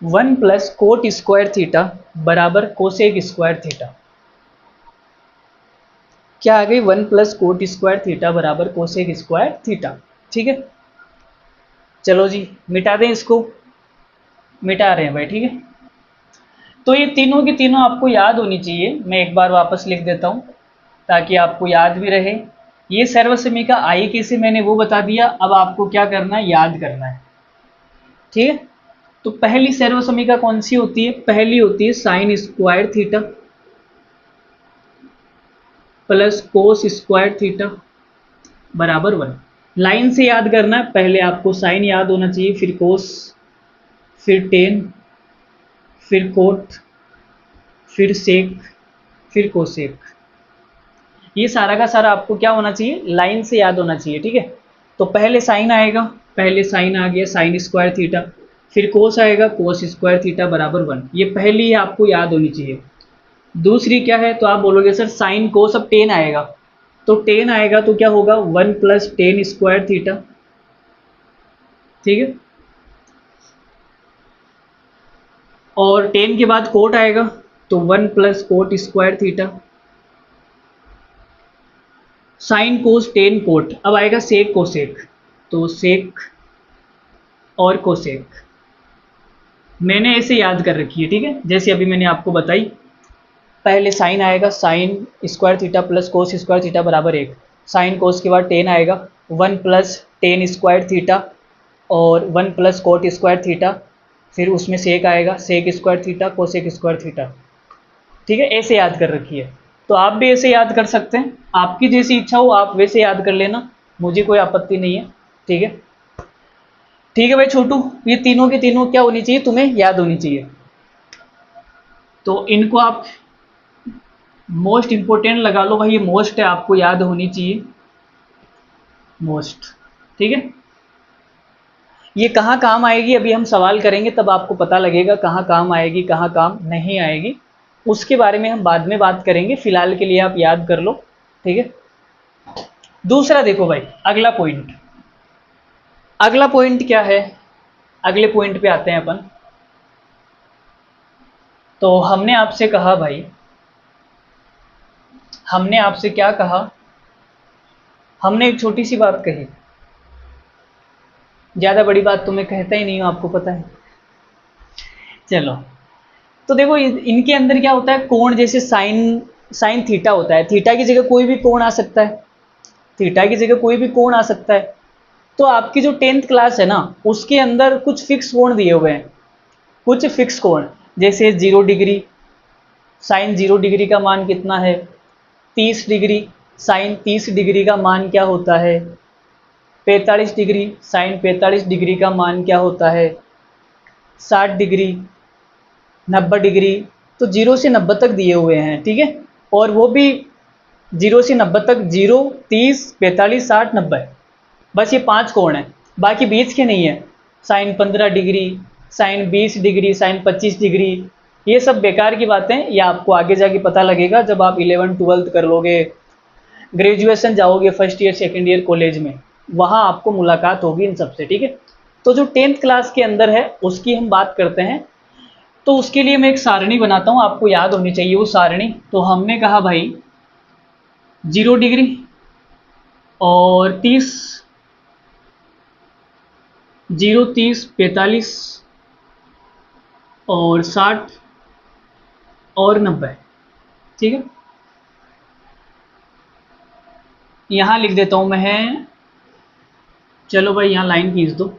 1 plus coat square theta बराबर कोसेक स्क्वायर थीटा। क्या आ गई, 1 प्लस कोट स्क्वायर थीटा बराबर कोसेक स्क्वायर थीटा, ठीक है। चलो जी मिटा दें इसको, मिटा रहे हैं भाई, ठीक है। तो ये तीनों की तीनों आपको याद होनी चाहिए, मैं एक बार वापस लिख देता हूँ ताकि आपको याद भी रहे। ये सर्व समीकरण आई कैसे मैंने वो बता दिया, अब आपको क्या करना है, याद करना है, ठीक है। तो पहली सर्व समीकरण कौन सी होती है, पहली होती है sine square theta plus cos square theta बराबर 1। लाइन से याद करना है, पहले आपको साइन याद होना चाहिए, फिर कोस, फिर टेन, फिर कोट, फिर सेक, फिर कोसेक। ये सारा का सारा आपको क्या होना चाहिए, लाइन से याद होना चाहिए, ठीक है। तो पहले साइन आएगा, पहले साइन आ गया साइन स्क्वायर थीटा, फिर कोस आएगा कोस स्क्वायर थीटा बराबर 1, ये पहली आपको याद होनी चाहिए। दूसरी क्या है, तो आप बोलोगे सर साइन कोस, अब टेन आएगा, तो टेन आएगा तो क्या होगा 1 प्लस टेन स्क्वायर थीटा, ठीक है। और टेन के बाद कोट आएगा तो 1 plus coat square theta, sign cos tan coat. अब आएगा सेक कोसेक, तो सेक और कोसेक मैंने ऐसे याद कर रखी है, ठीक है, जैसे अभी मैंने आपको बताई। पहले साइन आएगा sine square theta plus cos square theta बराबर 1, साइन कोस के बाद टेन आएगा 1 प्लस टेन स्क्वायर थीटा और 1 प्लस कोट स्क्वायर थीटा, फिर उसमें सेक आएगा sec square theta cosec square theta, ठीक है, ऐसे याद कर रखी है। तो आप भी ऐसे याद कर सकते हैं, आपकी जैसी इच्छा हो आप वैसे याद कर लेना, मुझे कोई आपत्ति नहीं है, ठीक है। ठीक है भाई छोटू, ये तीनों के तीनों क्या होनी चाहिए, तुम्हें याद होनी चाहिए। तो इनको आप मोस्ट इंपोर्टेंट लगा लो भाई, ये मोस्ट है, आपको याद होनी चाहिए मोस्ट, ठीक है। ये कहाँ काम आएगी अभी हम सवाल करेंगे तब आपको पता लगेगा कहाँ काम आएगी कहाँ काम नहीं आएगी, उसके बारे में हम बाद में बात करेंगे, फिलहाल के लिए आप याद कर लो, ठीक है। दूसरा देखो भाई, अगला पॉइंट, अगला पॉइंट क्या है, अगले पॉइंट पे आते हैं अपन। तो हमने आपसे कहा भाई, हमने आपसे क्या कहा, हमने एक छोटी सी बात कही, ज़्यादा बड़ी बात तो मैं कहता ही नहीं हूँ, आपको पता है। चलो, तो देखो इनके अंदर क्या होता है, कोण, जैसे साइन साइन थीटा होता है, थीटा की जगह कोई भी कोण आ सकता है, थीटा की जगह कोई भी कोण आ सकता है। तो आपकी जो 10th क्लास है ना, उसके अंदर कुछ फिक्स कोण दिए हुए हैं, कुछ फिक्स कोण, जैसे 0 डिग्री, साइन 0 डिग्री का मान कितना है, 30 डिग्री, साइन 30 डिग्री का मान क्या होता है, 45 डिग्री, साइन 45 डिग्री का मान क्या होता है, 60 डिग्री, 90 डिग्री। तो 0 से 90 तक दिए हुए हैं, ठीक है, और वो भी 0 से 90 तक, 0, 30, 45, 60, 90, बस ये 5 कोण हैं, बाकी बीच के नहीं है, sine 15 degree, sine 20 degree, sine 25 degree, ये सब बेकार की बातें, ये आपको आगे जाके पता लगेगा जब आप 11th-12th कर लोगे, ग्रेजुएशन जाओगे first year second year college में, वहाँ आपको मुलाकात होगी इन सबसे, ठीक है। तो जो 10th क्लास के अंदर है उसकी हम बात करते हैं। तो उसके लिए मैं एक सारणी बनाता हूँ, आपको याद होनी चाहिए वो सारणी। तो हमने कहा भाई 0 डिग्री और 30, 0, 30, 45 और 60 और 90, ठीक है। यहाँ लिख देता हूँ मैं, चलो भाई यहाँ लाइन खींच दो,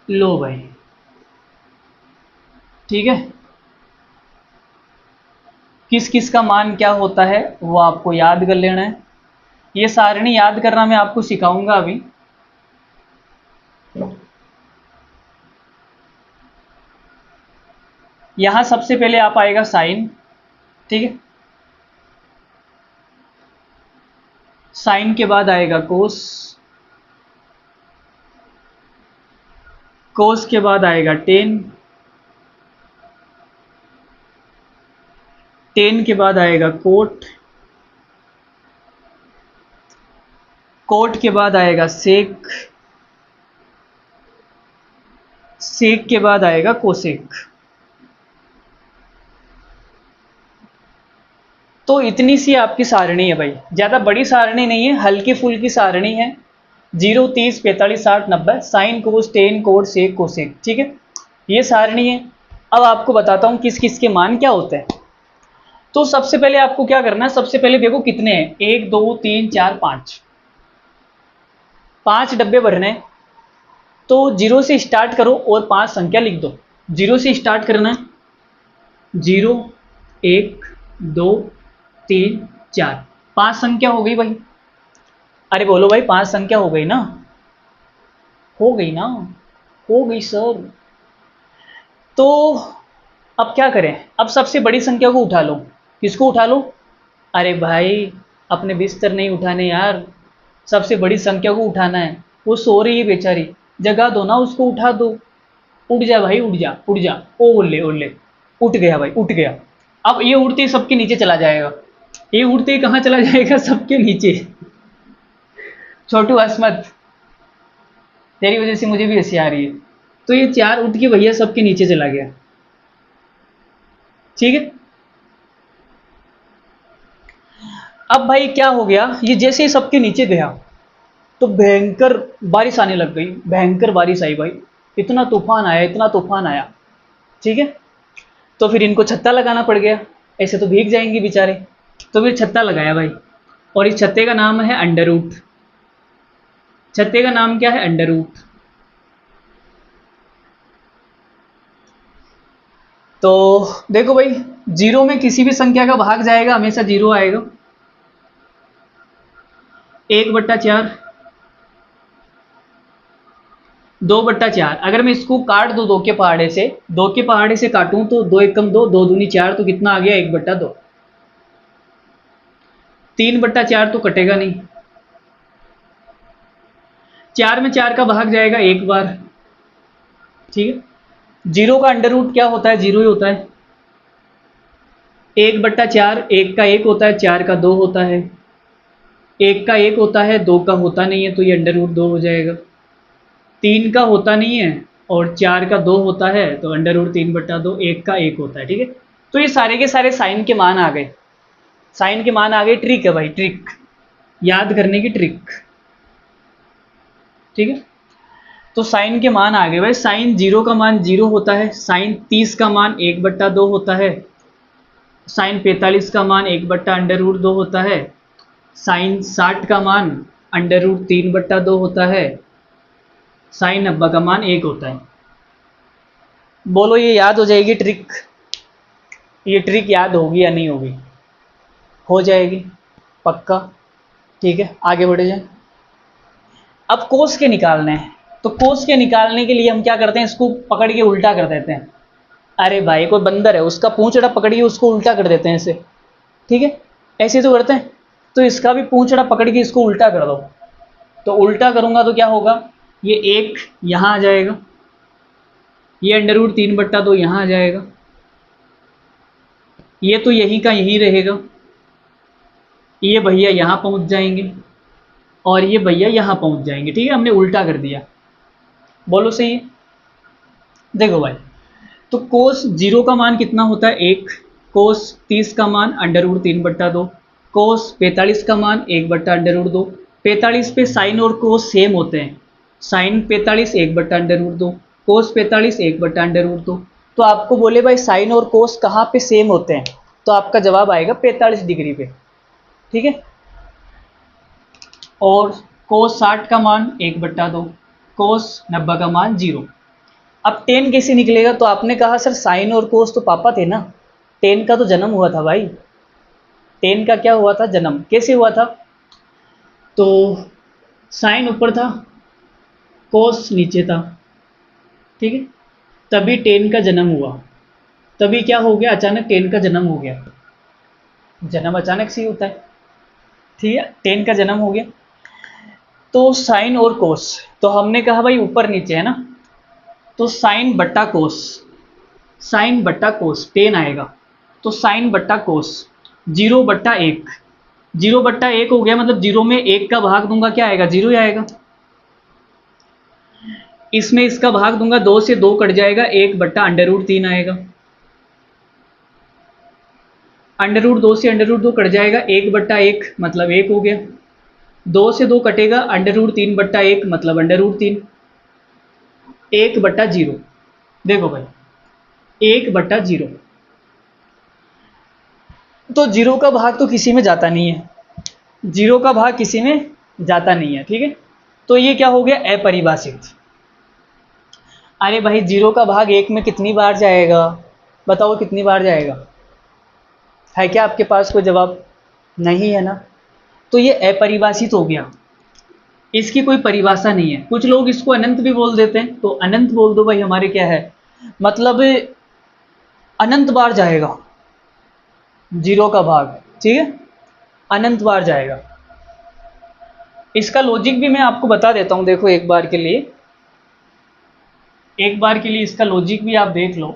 लो भाई, ठीक है। किस किस का मान क्या होता है वो आपको याद कर लेना है, ये सारणी याद करना मैं आपको सिखाऊंगा अभी। यहाँ सबसे पहले आप आएगा साइन, ठीक है, साइन के बाद आएगा कोस, कोस के बाद आएगा टेन, टेन के बाद आएगा कोट, कोट के बाद आएगा सेक, सेक के बाद आएगा कोसेक। तो इतनी सी आपकी सारणी है भाई, ज़्यादा बड़ी सारणी नहीं है, हल्की फुल्की सारणी है, 0, 30, 45, 60, 90, sine cos tan cot sec cosec, ठीक है, ये सारणी है। अब आपको बताता हूँ किस किस के मान क्या होते हैं। तो सबसे पहले आपको क्या करना है, सबसे पहले देखो कितने हैं, 1, 2, 3, 4, 5, 5 डब्बे भरने हैं। तो 0 से स्टार्ट करो और 5 संख्या लिख दो, 0 से स्टार्ट करना है, 0, 1, 2, 3, 4, 5 संख्या हो गई भाई। अरे बोलो भाई 5 संख्या हो गई ना, हो गई ना, हो गई सर। तो अब क्या करें, अब सबसे बड़ी संख्या को उठा लो, किसको उठा लो, अरे भाई अपने बिस्तर नहीं उठाने यार, सबसे बड़ी संख्या को उठाना है, वो सो रही है बेचारी, जगा दो ना उसको, उठा दो। उठ जा भाई, उठ जा, उठ जा। ओ ओले ओले, उठ गया भाई, उठ गया। अब ये उड़ते ही सबके नीचे चला जाएगा। ये उड़ते ही कहाँ चला जाएगा? सबके नीचे। छोटू हंस मत, तेरी वजह से मुझे भी हंसी आ रही है। तो ये चार उठ के भैया सबके नीचे चला गया। ठीक है। अब भाई क्या हो गया, ये जैसे ही सबके नीचे गया तो भयंकर बारिश आने लग गई, भयंकर बारिश आई भाई। इतना तूफान आया, इतना तूफान आया। ठीक है। तो फिर इनको छत्ता लगाना पड़ गया, ऐसे तो भीग जाएंगे बेचारे। तो फिर छत्ता लगाया भाई, और इस छत्ते का नाम है अंडरवुड। छत्ते का नाम क्या है? अंडरवुड। तो देखो भाई, जीरो में किसी भी संख्या का भाग जाएगा हमेशा जीरो आएगा। 1/4, 2/4। अगर मैं इसको काट दूं दो के पहाड़े से, दो के पहाड़े से काटूं तो 2 एकम 2, 2 दूनी 4, तो कितना आ गया? 1/2। 3/4 तो कटेगा नहीं। 4 में 4 का भाग जाएगा एक बार। ठीक है। जीरो का अंडर रूट क्या होता है? जीरो ही होता है। 1/4, एक का एक होता है, 4 का 2 होता है। एक का एक होता है, 2 का होता नहीं है, तो ये अंडर रूट 2 हो जाएगा। 3 का होता नहीं है और 4 का 2 होता है, तो अंडर रूट 3/2। एक का एक होता है। ठीक है। तो ये सारे के सारे साइन के मान आ गए। साइन के मान आ गए। ट्रिक है भाई, ट्रिक, याद करने की ट्रिक। ठीक है। तो साइन के मान आ गए भाई। साइन 0 का मान 0 होता है, साइन 30 का मान 1/2 होता है, साइन 45 का मान 1/√2 होता है, साइन 60 का मान √3/2 होता है, साइन 90 का मान 1 होता है। बोलो ये याद हो जाएगी ट्रिक? ये ट्रिक याद होगी या नहीं होगी? हो जाएगी पक्का। ठीक है, आगे बढ़े जाए। अब कोस के निकालने हैं, तो कोस के निकालने के लिए हम क्या करते हैं? इसको पकड़ के उल्टा कर देते हैं। अरे भाई, कोई बंदर है, उसका पूंछड़ा पकड़ के उसको उल्टा कर देते हैं ऐसे। ठीक है, ऐसे तो करते हैं। तो इसका भी पूंछड़ा पकड़ के इसको उल्टा कर दो। तो उल्टा करूंगा तो क्या होगा? ये एक यहाँ आ जाएगा, ये अंडर रूट 3/2 यहाँ आ जाएगा, ये तो यहीं का यहीं रहेगा, ये भैया यहाँ पहुँच जाएंगे, और ये भैया यहाँ पहुँच जाएंगे। ठीक है, हमने उल्टा कर दिया। बोलो सही है? देखो भाई, तो कोस 0 का मान कितना होता है? 1। कोस 30 का मान √3/2। कोस 45 का मान 1/√2। 45 पे साइन और कोस सेम होते हैं। साइन 45 1/√2, कोस 45 1/√2। तो आपको बोले भाई साइन और कोस कहाँ पे सेम होते हैं, तो आपका जवाब आएगा 45 डिग्री पे। ठीक है। और कोस 60 का मान 1/2, कोस 90 का मान 0। अब टेन कैसे निकलेगा? तो आपने कहा सर साइन और कोस तो पापा थे ना, टेन का तो जन्म हुआ था भाई। टेन का क्या हुआ था? जन्म। कैसे हुआ था? तो साइन ऊपर था, कोस नीचे था। ठीक है, तभी टेन का जन्म हुआ। तभी क्या हो गया? अचानक टेन का जन्म हो गया। जन्म अचानक से ही होता है। ठीक है, टेन का जन्म हो गया। तो साइन और कोस, तो हमने कहा भाई ऊपर नीचे है ना, तो साइन बट्टा कोस, साइन बट्टा कोस 10 आएगा। तो साइन बट्टा कोस 0/1, 0/1 हो गया, मतलब 0 में 1 का भाग दूंगा, क्या आएगा? 0 ही आएगा। इसमें इसका भाग दूंगा, 2 से 2 कट जाएगा, 1/√3 आएगा। √2 से √2 कट जाएगा, 1/1 मतलब 1 हो गया। 2 से 2 कटेगा, √3/1 मतलब √3। 1/0। देखो भाई, 1/0। तो 0 का भाग तो किसी में जाता नहीं है, 0 का भाग किसी में जाता नहीं है। ठीक है, तो ये क्या हो गया? अपरिभाषित। अरे भाई, 0 का भाग 1 में कितनी बार जाएगा? बताओ कितनी बार जाएगा? है क्या आपके पास कोई जवाब? नहीं है ना। तो ये अपरिभाषित हो गया, इसकी कोई परिभाषा नहीं है। कुछ लोग इसको अनंत भी बोल देते हैं, तो अनंत बोल दो भाई, हमारे क्या है मतलब, अनंत बार जाएगा 0 का भाग। ठीक है, अनंत बार जाएगा। इसका लॉजिक भी मैं आपको बता देता हूं, देखो एक बार के लिए, इसका लॉजिक भी आप देख लो,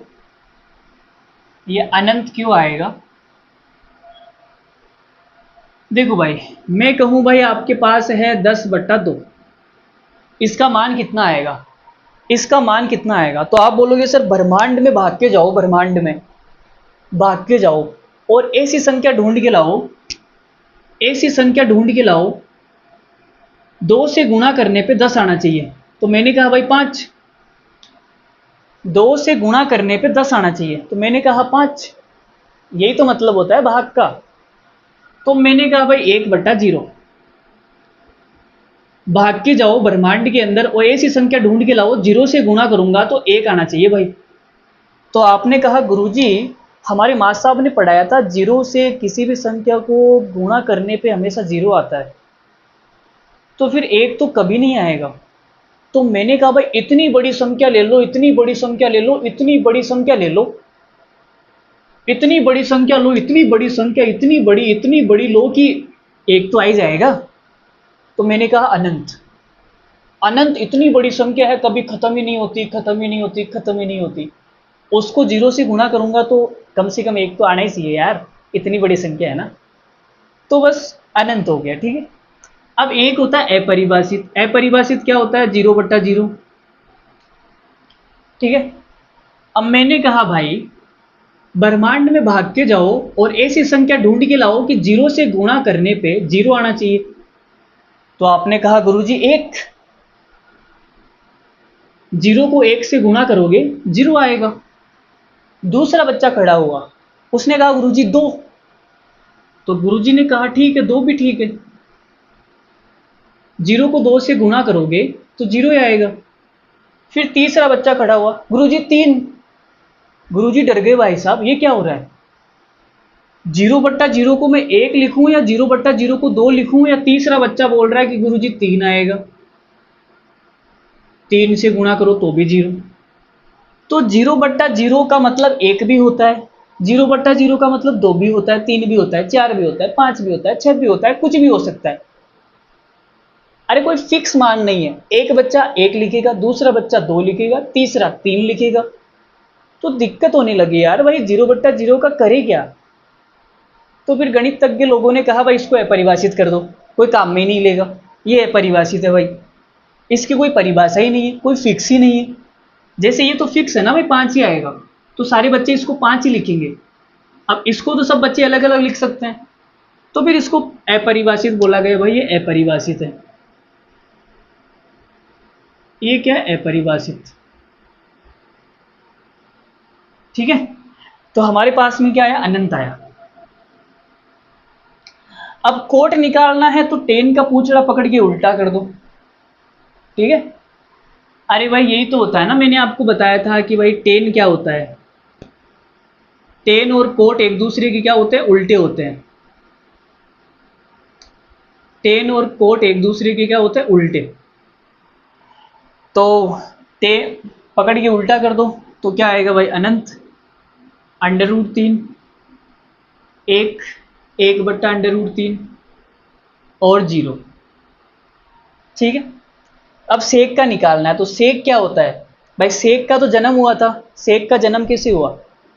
ये अनंत क्यों आएगा। देखो भाई, मैं कहूं भाई आपके पास है 10/2, इसका मान कितना आएगा, इसका मान कितना आएगा, तो आप बोलोगे सर ब्रह्मांड में भाग के जाओ, ब्रह्मांड में भाग के जाओ और ऐसी संख्या ढूंढ के लाओ, ऐसी संख्या ढूंढ के लाओ 2 से गुणा करने पे 10 आना चाहिए। तो मैंने कहा भाई 5, 2 से गुणा करने पे 10 आना चाहिए, तो मैंने कहा 5, यही तो मतलब होता है भाग का। तो मैंने कहा भाई 1/0, भाग के जाओ ब्रह्मांड के अंदर और ऐसी संख्या ढूंढ के लाओ 0 से गुणा करूंगा तो 1 आना चाहिए भाई। तो आपने कहा गुरुजी हमारे मास्टर साहब ने पढ़ाया था 0 से किसी भी संख्या को गुणा करने पे हमेशा 0 आता है, तो फिर 1 तो कभी नहीं आएगा। तो मैंने कहा भाई इतनी बड़ी संख्या ले लो, इतनी बड़ी संख्या ले लो, इतनी बड़ी संख्या ले लो, इतनी बड़ी संख्या लो, इतनी बड़ी संख्या, इतनी बड़ी लो कि 1 तो आ ही जाएगा। तो मैंने कहा अनंत, अनंत इतनी बड़ी संख्या है, कभी खत्म ही नहीं होती, खत्म ही नहीं होती, खत्म ही नहीं होती। उसको 0 से गुणा करूंगा तो कम से कम 1 तो आना ही चाहिए यार, इतनी बड़ी संख्या है ना। तो बस अनंत हो गया, ठीक है। अब एक होता है अपरिभाषित, अपरिभाषित क्या होता है 0/0, ठीक है। अब मैंने कहा भाई ब्रह्मांड में भाग के जाओ और ऐसी संख्या ढूंढ के लाओ कि 0 से गुणा करने पे 0 आना चाहिए। तो आपने कहा गुरुजी 1, 0 को 1 से गुणा करोगे 0 आएगा। दूसरा बच्चा खड़ा हुआ, उसने कहा गुरुजी 2, तो गुरुजी ने कहा ठीक है 2 भी ठीक है, 0 को 2 से गुणा करोगे तो 0 ही आएगा। फिर तीसरा बच्चा खड़ा हुआ, गुरुजी 3, गुरुजी डर गए भाई साहब ये क्या हो रहा है, 0/0 को मैं 1 लिखूं या 0/0 को 2 लिखूं, या तीसरा बच्चा बोल रहा है कि गुरुजी 3 आएगा, 3 से गुणा करो तो भी 0। तो 0/0 का मतलब 1 भी होता है, 0/0 का मतलब 2 भी होता है, 3 भी होता है, 4 भी होता है, 5 भी होता है, 6 भी होता है, कुछ भी हो सकता है। अरे कोई फिक्स मान नहीं है, एक बच्चा 1 लिखेगा, दूसरा बच्चा 2 लिखेगा, तीसरा 3 लिखेगा। तो दिक्कत होने लगी यार भाई 0/0 का करे क्या। तो फिर गणितज्ञ लोगों ने कहा भाई इसको अपरिभाषित कर दो, कोई काम में ही नहीं लेगा, ये अपरिभाषित है भाई, इसकी कोई परिभाषा ही नहीं है, कोई फिक्स ही नहीं है। जैसे ये तो फिक्स है ना भाई 5 ही आएगा, तो सारे बच्चे इसको 5 ही लिखेंगे। अब इसको तो सब बच्चे अलग अलग लिख सकते हैं, तो फिर इसको अपरिभाषित बोला गया भाई, ये अपरिभाषित है। ये क्या है अपरिभाषित, ठीक है। तो हमारे पास में क्या आया, अनंत आया। अब कोट निकालना है तो 10 का पूंछड़ा पकड़ के उल्टा कर दो, ठीक है। अरे भाई यही तो होता है ना, मैंने आपको बताया था कि भाई 10 क्या होता है, 10 और कोट एक दूसरे के क्या होते हैं, उल्टे होते हैं। 10 और कोट एक दूसरे के क्या होते हैं, उल्टे। तो 10 पकड़ के उल्टा कर दो तो क्या आएगा भाई, अनंत, √3, 1/√3 और 0, ठीक है। अब सेक का निकालना है, तो सेक क्या होता है भाई, सेक का तो जन्म हुआ था, सेक का जन्म कैसे हुआ,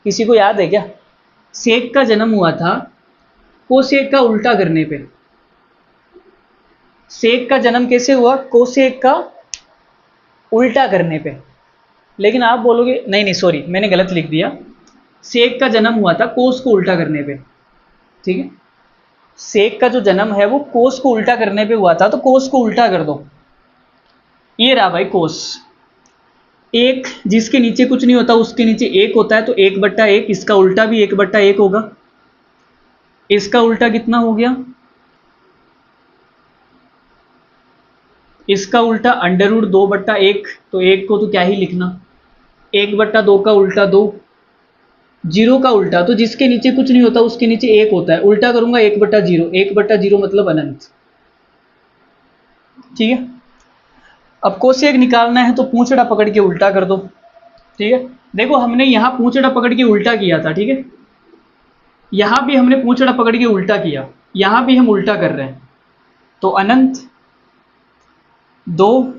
किसी को याद है क्या। सेक का जन्म हुआ था कोसेक का उल्टा करने पे। सेक का जन्म कैसे हुआ, कोसेक का उल्टा करने पे। लेकिन आप बोलोगे नहीं नहीं सॉरी मैंने गलत लिख दिया, सेक का जन्म हुआ था कोस को उल्टा करने पे, ठीक है। सेक का जो जन्म है वो कोस को उल्टा करने पे हुआ था, तो कोस को उल्टा कर दो, ये रहा भाई कोस। 1 जिसके नीचे कुछ नहीं होता उसके नीचे 1 होता है, तो 1/1, इसका उल्टा भी 1/1 होगा। इसका उल्टा कितना हो गया, इसका उल्टा √2/1, तो 1 को तो क्या ही लिखना, 1/2 का उल्टा 2, 0 का उल्टा, तो जिसके नीचे कुछ नहीं होता उसके नीचे 1 होता है, उल्टा करूंगा 1/0, 1/0 मतलब अनंत, ठीक है। अब कोसेक निकालना है तो पूंछड़ा पकड़ के उल्टा कर दो, ठीक है। देखो हमने यहाँ पूंछड़ा पकड़ के उल्टा किया था, ठीक है, यहाँ भी हमने पूंछड़ा पकड़ के उल्टा किया, यहाँ भी हम उल्टा कर रहे हैं, तो अनंत 2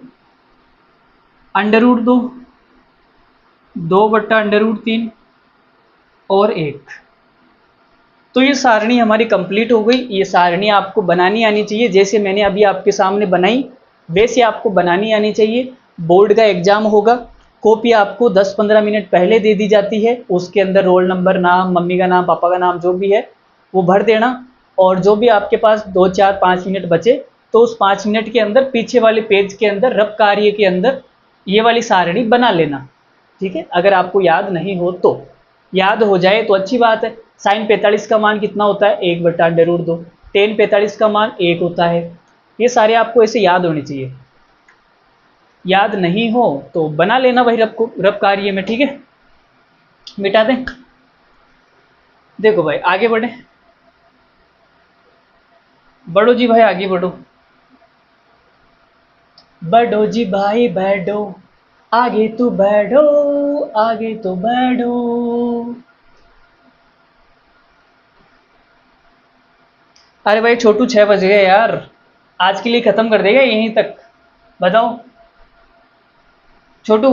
√2, 2/√3 और 1। तो ये सारणी हमारी कंप्लीट हो गई। ये सारणी आपको बनानी आनी चाहिए, जैसे मैंने अभी आपके सामने बनाई वैसे आपको बनानी आनी चाहिए। बोर्ड का एग्जाम होगा, कॉपी आपको 10-15 मिनट पहले दे दी जाती है, उसके अंदर रोल नंबर, नाम, मम्मी का नाम, पापा का नाम जो भी है वो भर देना, और जो भी आपके पास 2, 4, 5 मिनट बचे तो उस 5 मिनट के अंदर पीछे वाले पेज के अंदर रफ कार्य के अंदर ये वाली सारणी बना लेना। ठीक है, अगर आपको याद नहीं हो तो, याद हो जाए तो अच्छी बात है। साइन 45 का मान कितना होता है? 1/√2। टेन 45 का मान 1 होता है। ये सारे आपको ऐसे याद होने चाहिए। याद नहीं हो तो बना लेना भाई रफ कार्य में। ठीक है, मिटा दें। देखो भाई आगे बढ़े, बढ़ो जी भाई, आगे बढ़ो, बढ़ो जी भाई बैठो, आगे तो बढ़ो, आगे तो बढ़ो। अरे भाई छोटू 6 बज गए यार, आज के लिए खत्म कर देगा यहीं तक। बताओ छोटू,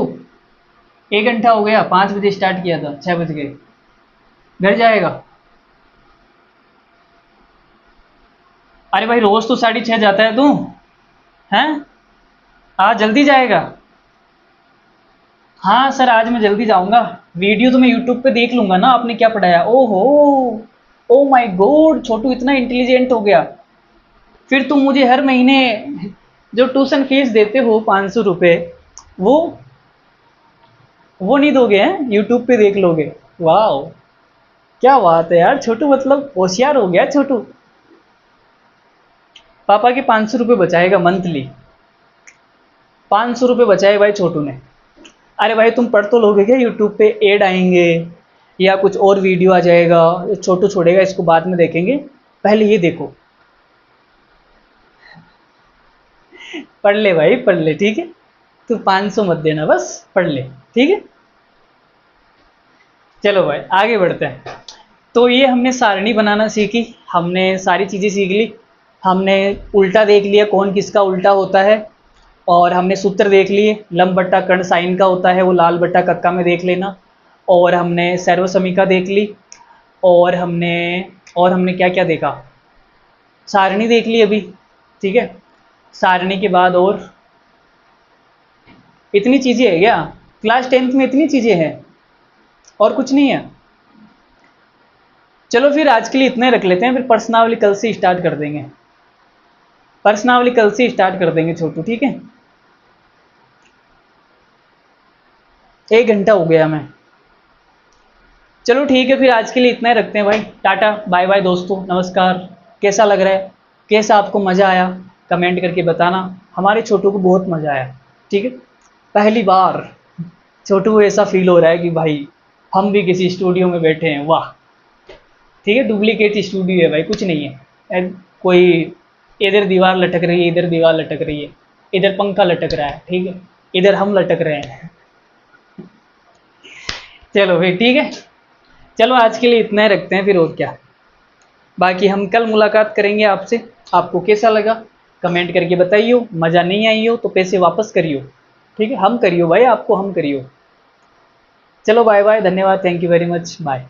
1 घंटा हो गया, 5 बजे स्टार्ट किया था, 6 बज गए। घर जाएगा? अरे भाई रोज तो 6:30 जाता है तू, हैं? आज जल्दी जाएगा? हाँ सर, आज मैं जल्दी जाऊंगा। वीडियो तो मैं यूट्यूब पे देख लूंगा ना आपने क्या पढ़ाया। ओहो, ओ माय गॉड, छोटू इतना इंटेलिजेंट हो गया। फिर तुम मुझे हर महीने जो ट्यूशन फीस देते हो 500 रुपये, वो वो नहीं दोगे? हैं, यूट्यूब पे देख लोगे? वाह, क्या बात है यार, छोटू मतलब होशियार हो गया छोटू। पापा के 500 रुपये बचाएगा मंथली, 500 रुपये बचाए भाई छोटू ने। अरे भाई तुम पढ़ तो लोगे क्या? यूट्यूब पे ऐड आएंगे या कुछ और वीडियो आ जाएगा, छोटू छोड़ेगा इसको बाद में देखेंगे, पहले ये देखो। पढ़ ले भाई पढ़ ले, ठीक है, तू 500 मत देना, बस पढ़ ले, ठीक है। चलो भाई आगे बढ़ते हैं। तो ये हमने सारणी बनाना सीखी, हमने सारी चीज़ें सीख ली। हमने उल्टा देख लिया कौन किसका उल्टा होता है, और हमने सूत्र देख लिए, लंब बट्टा कर्ण साइन का होता है वो लाल बट्टा कक्का में देख लेना, और हमने सर्वसमीका देख ली, और हमने क्या क्या देखा, सारणी देख ली अभी, ठीक है। सारणी के बाद और इतनी चीज़ें है क्या? क्लास 10th में इतनी चीज़ें हैं और कुछ नहीं है? चलो फिर आज के लिए इतना ही रख लेते हैं, फिर प्रश्नावली कल से स्टार्ट कर देंगे। प्रश्नावली कल से स्टार्ट कर देंगे छोटू, ठीक है। 1 घंटा हो गया मैं। चलो ठीक है, फिर आज के लिए इतना ही रखते हैं भाई। टाटा बाय बाय दोस्तों, नमस्कार। कैसा लग रहा है, कैसा आपको मज़ा आया, कमेंट करके बताना। हमारे छोटू को बहुत मज़ा आया, ठीक है। पहली बार छोटू को ऐसा फील हो रहा है कि भाई हम भी किसी स्टूडियो में बैठे हैं, वाह। ठीक है, डुप्लीकेट स्टूडियो है भाई, कुछ नहीं है। कोई इधर दीवार लटक रही है, इधर दीवार लटक रही है, इधर पंखा लटक रहा है, ठीक है, इधर हम लटक रहे हैं। चलो भाई ठीक है, चलो आज के लिए इतना ही रखते हैं फिर, और क्या। बाकी हम कल मुलाकात करेंगे आपसे। आपको कैसा लगा कमेंट करके बताइयो, मज़ा नहीं आई हो तो पैसे वापस करियो, ठीक है। हम करियो भाई, आपको हम करियो। चलो बाय बाय, धन्यवाद, thank you very much, bye.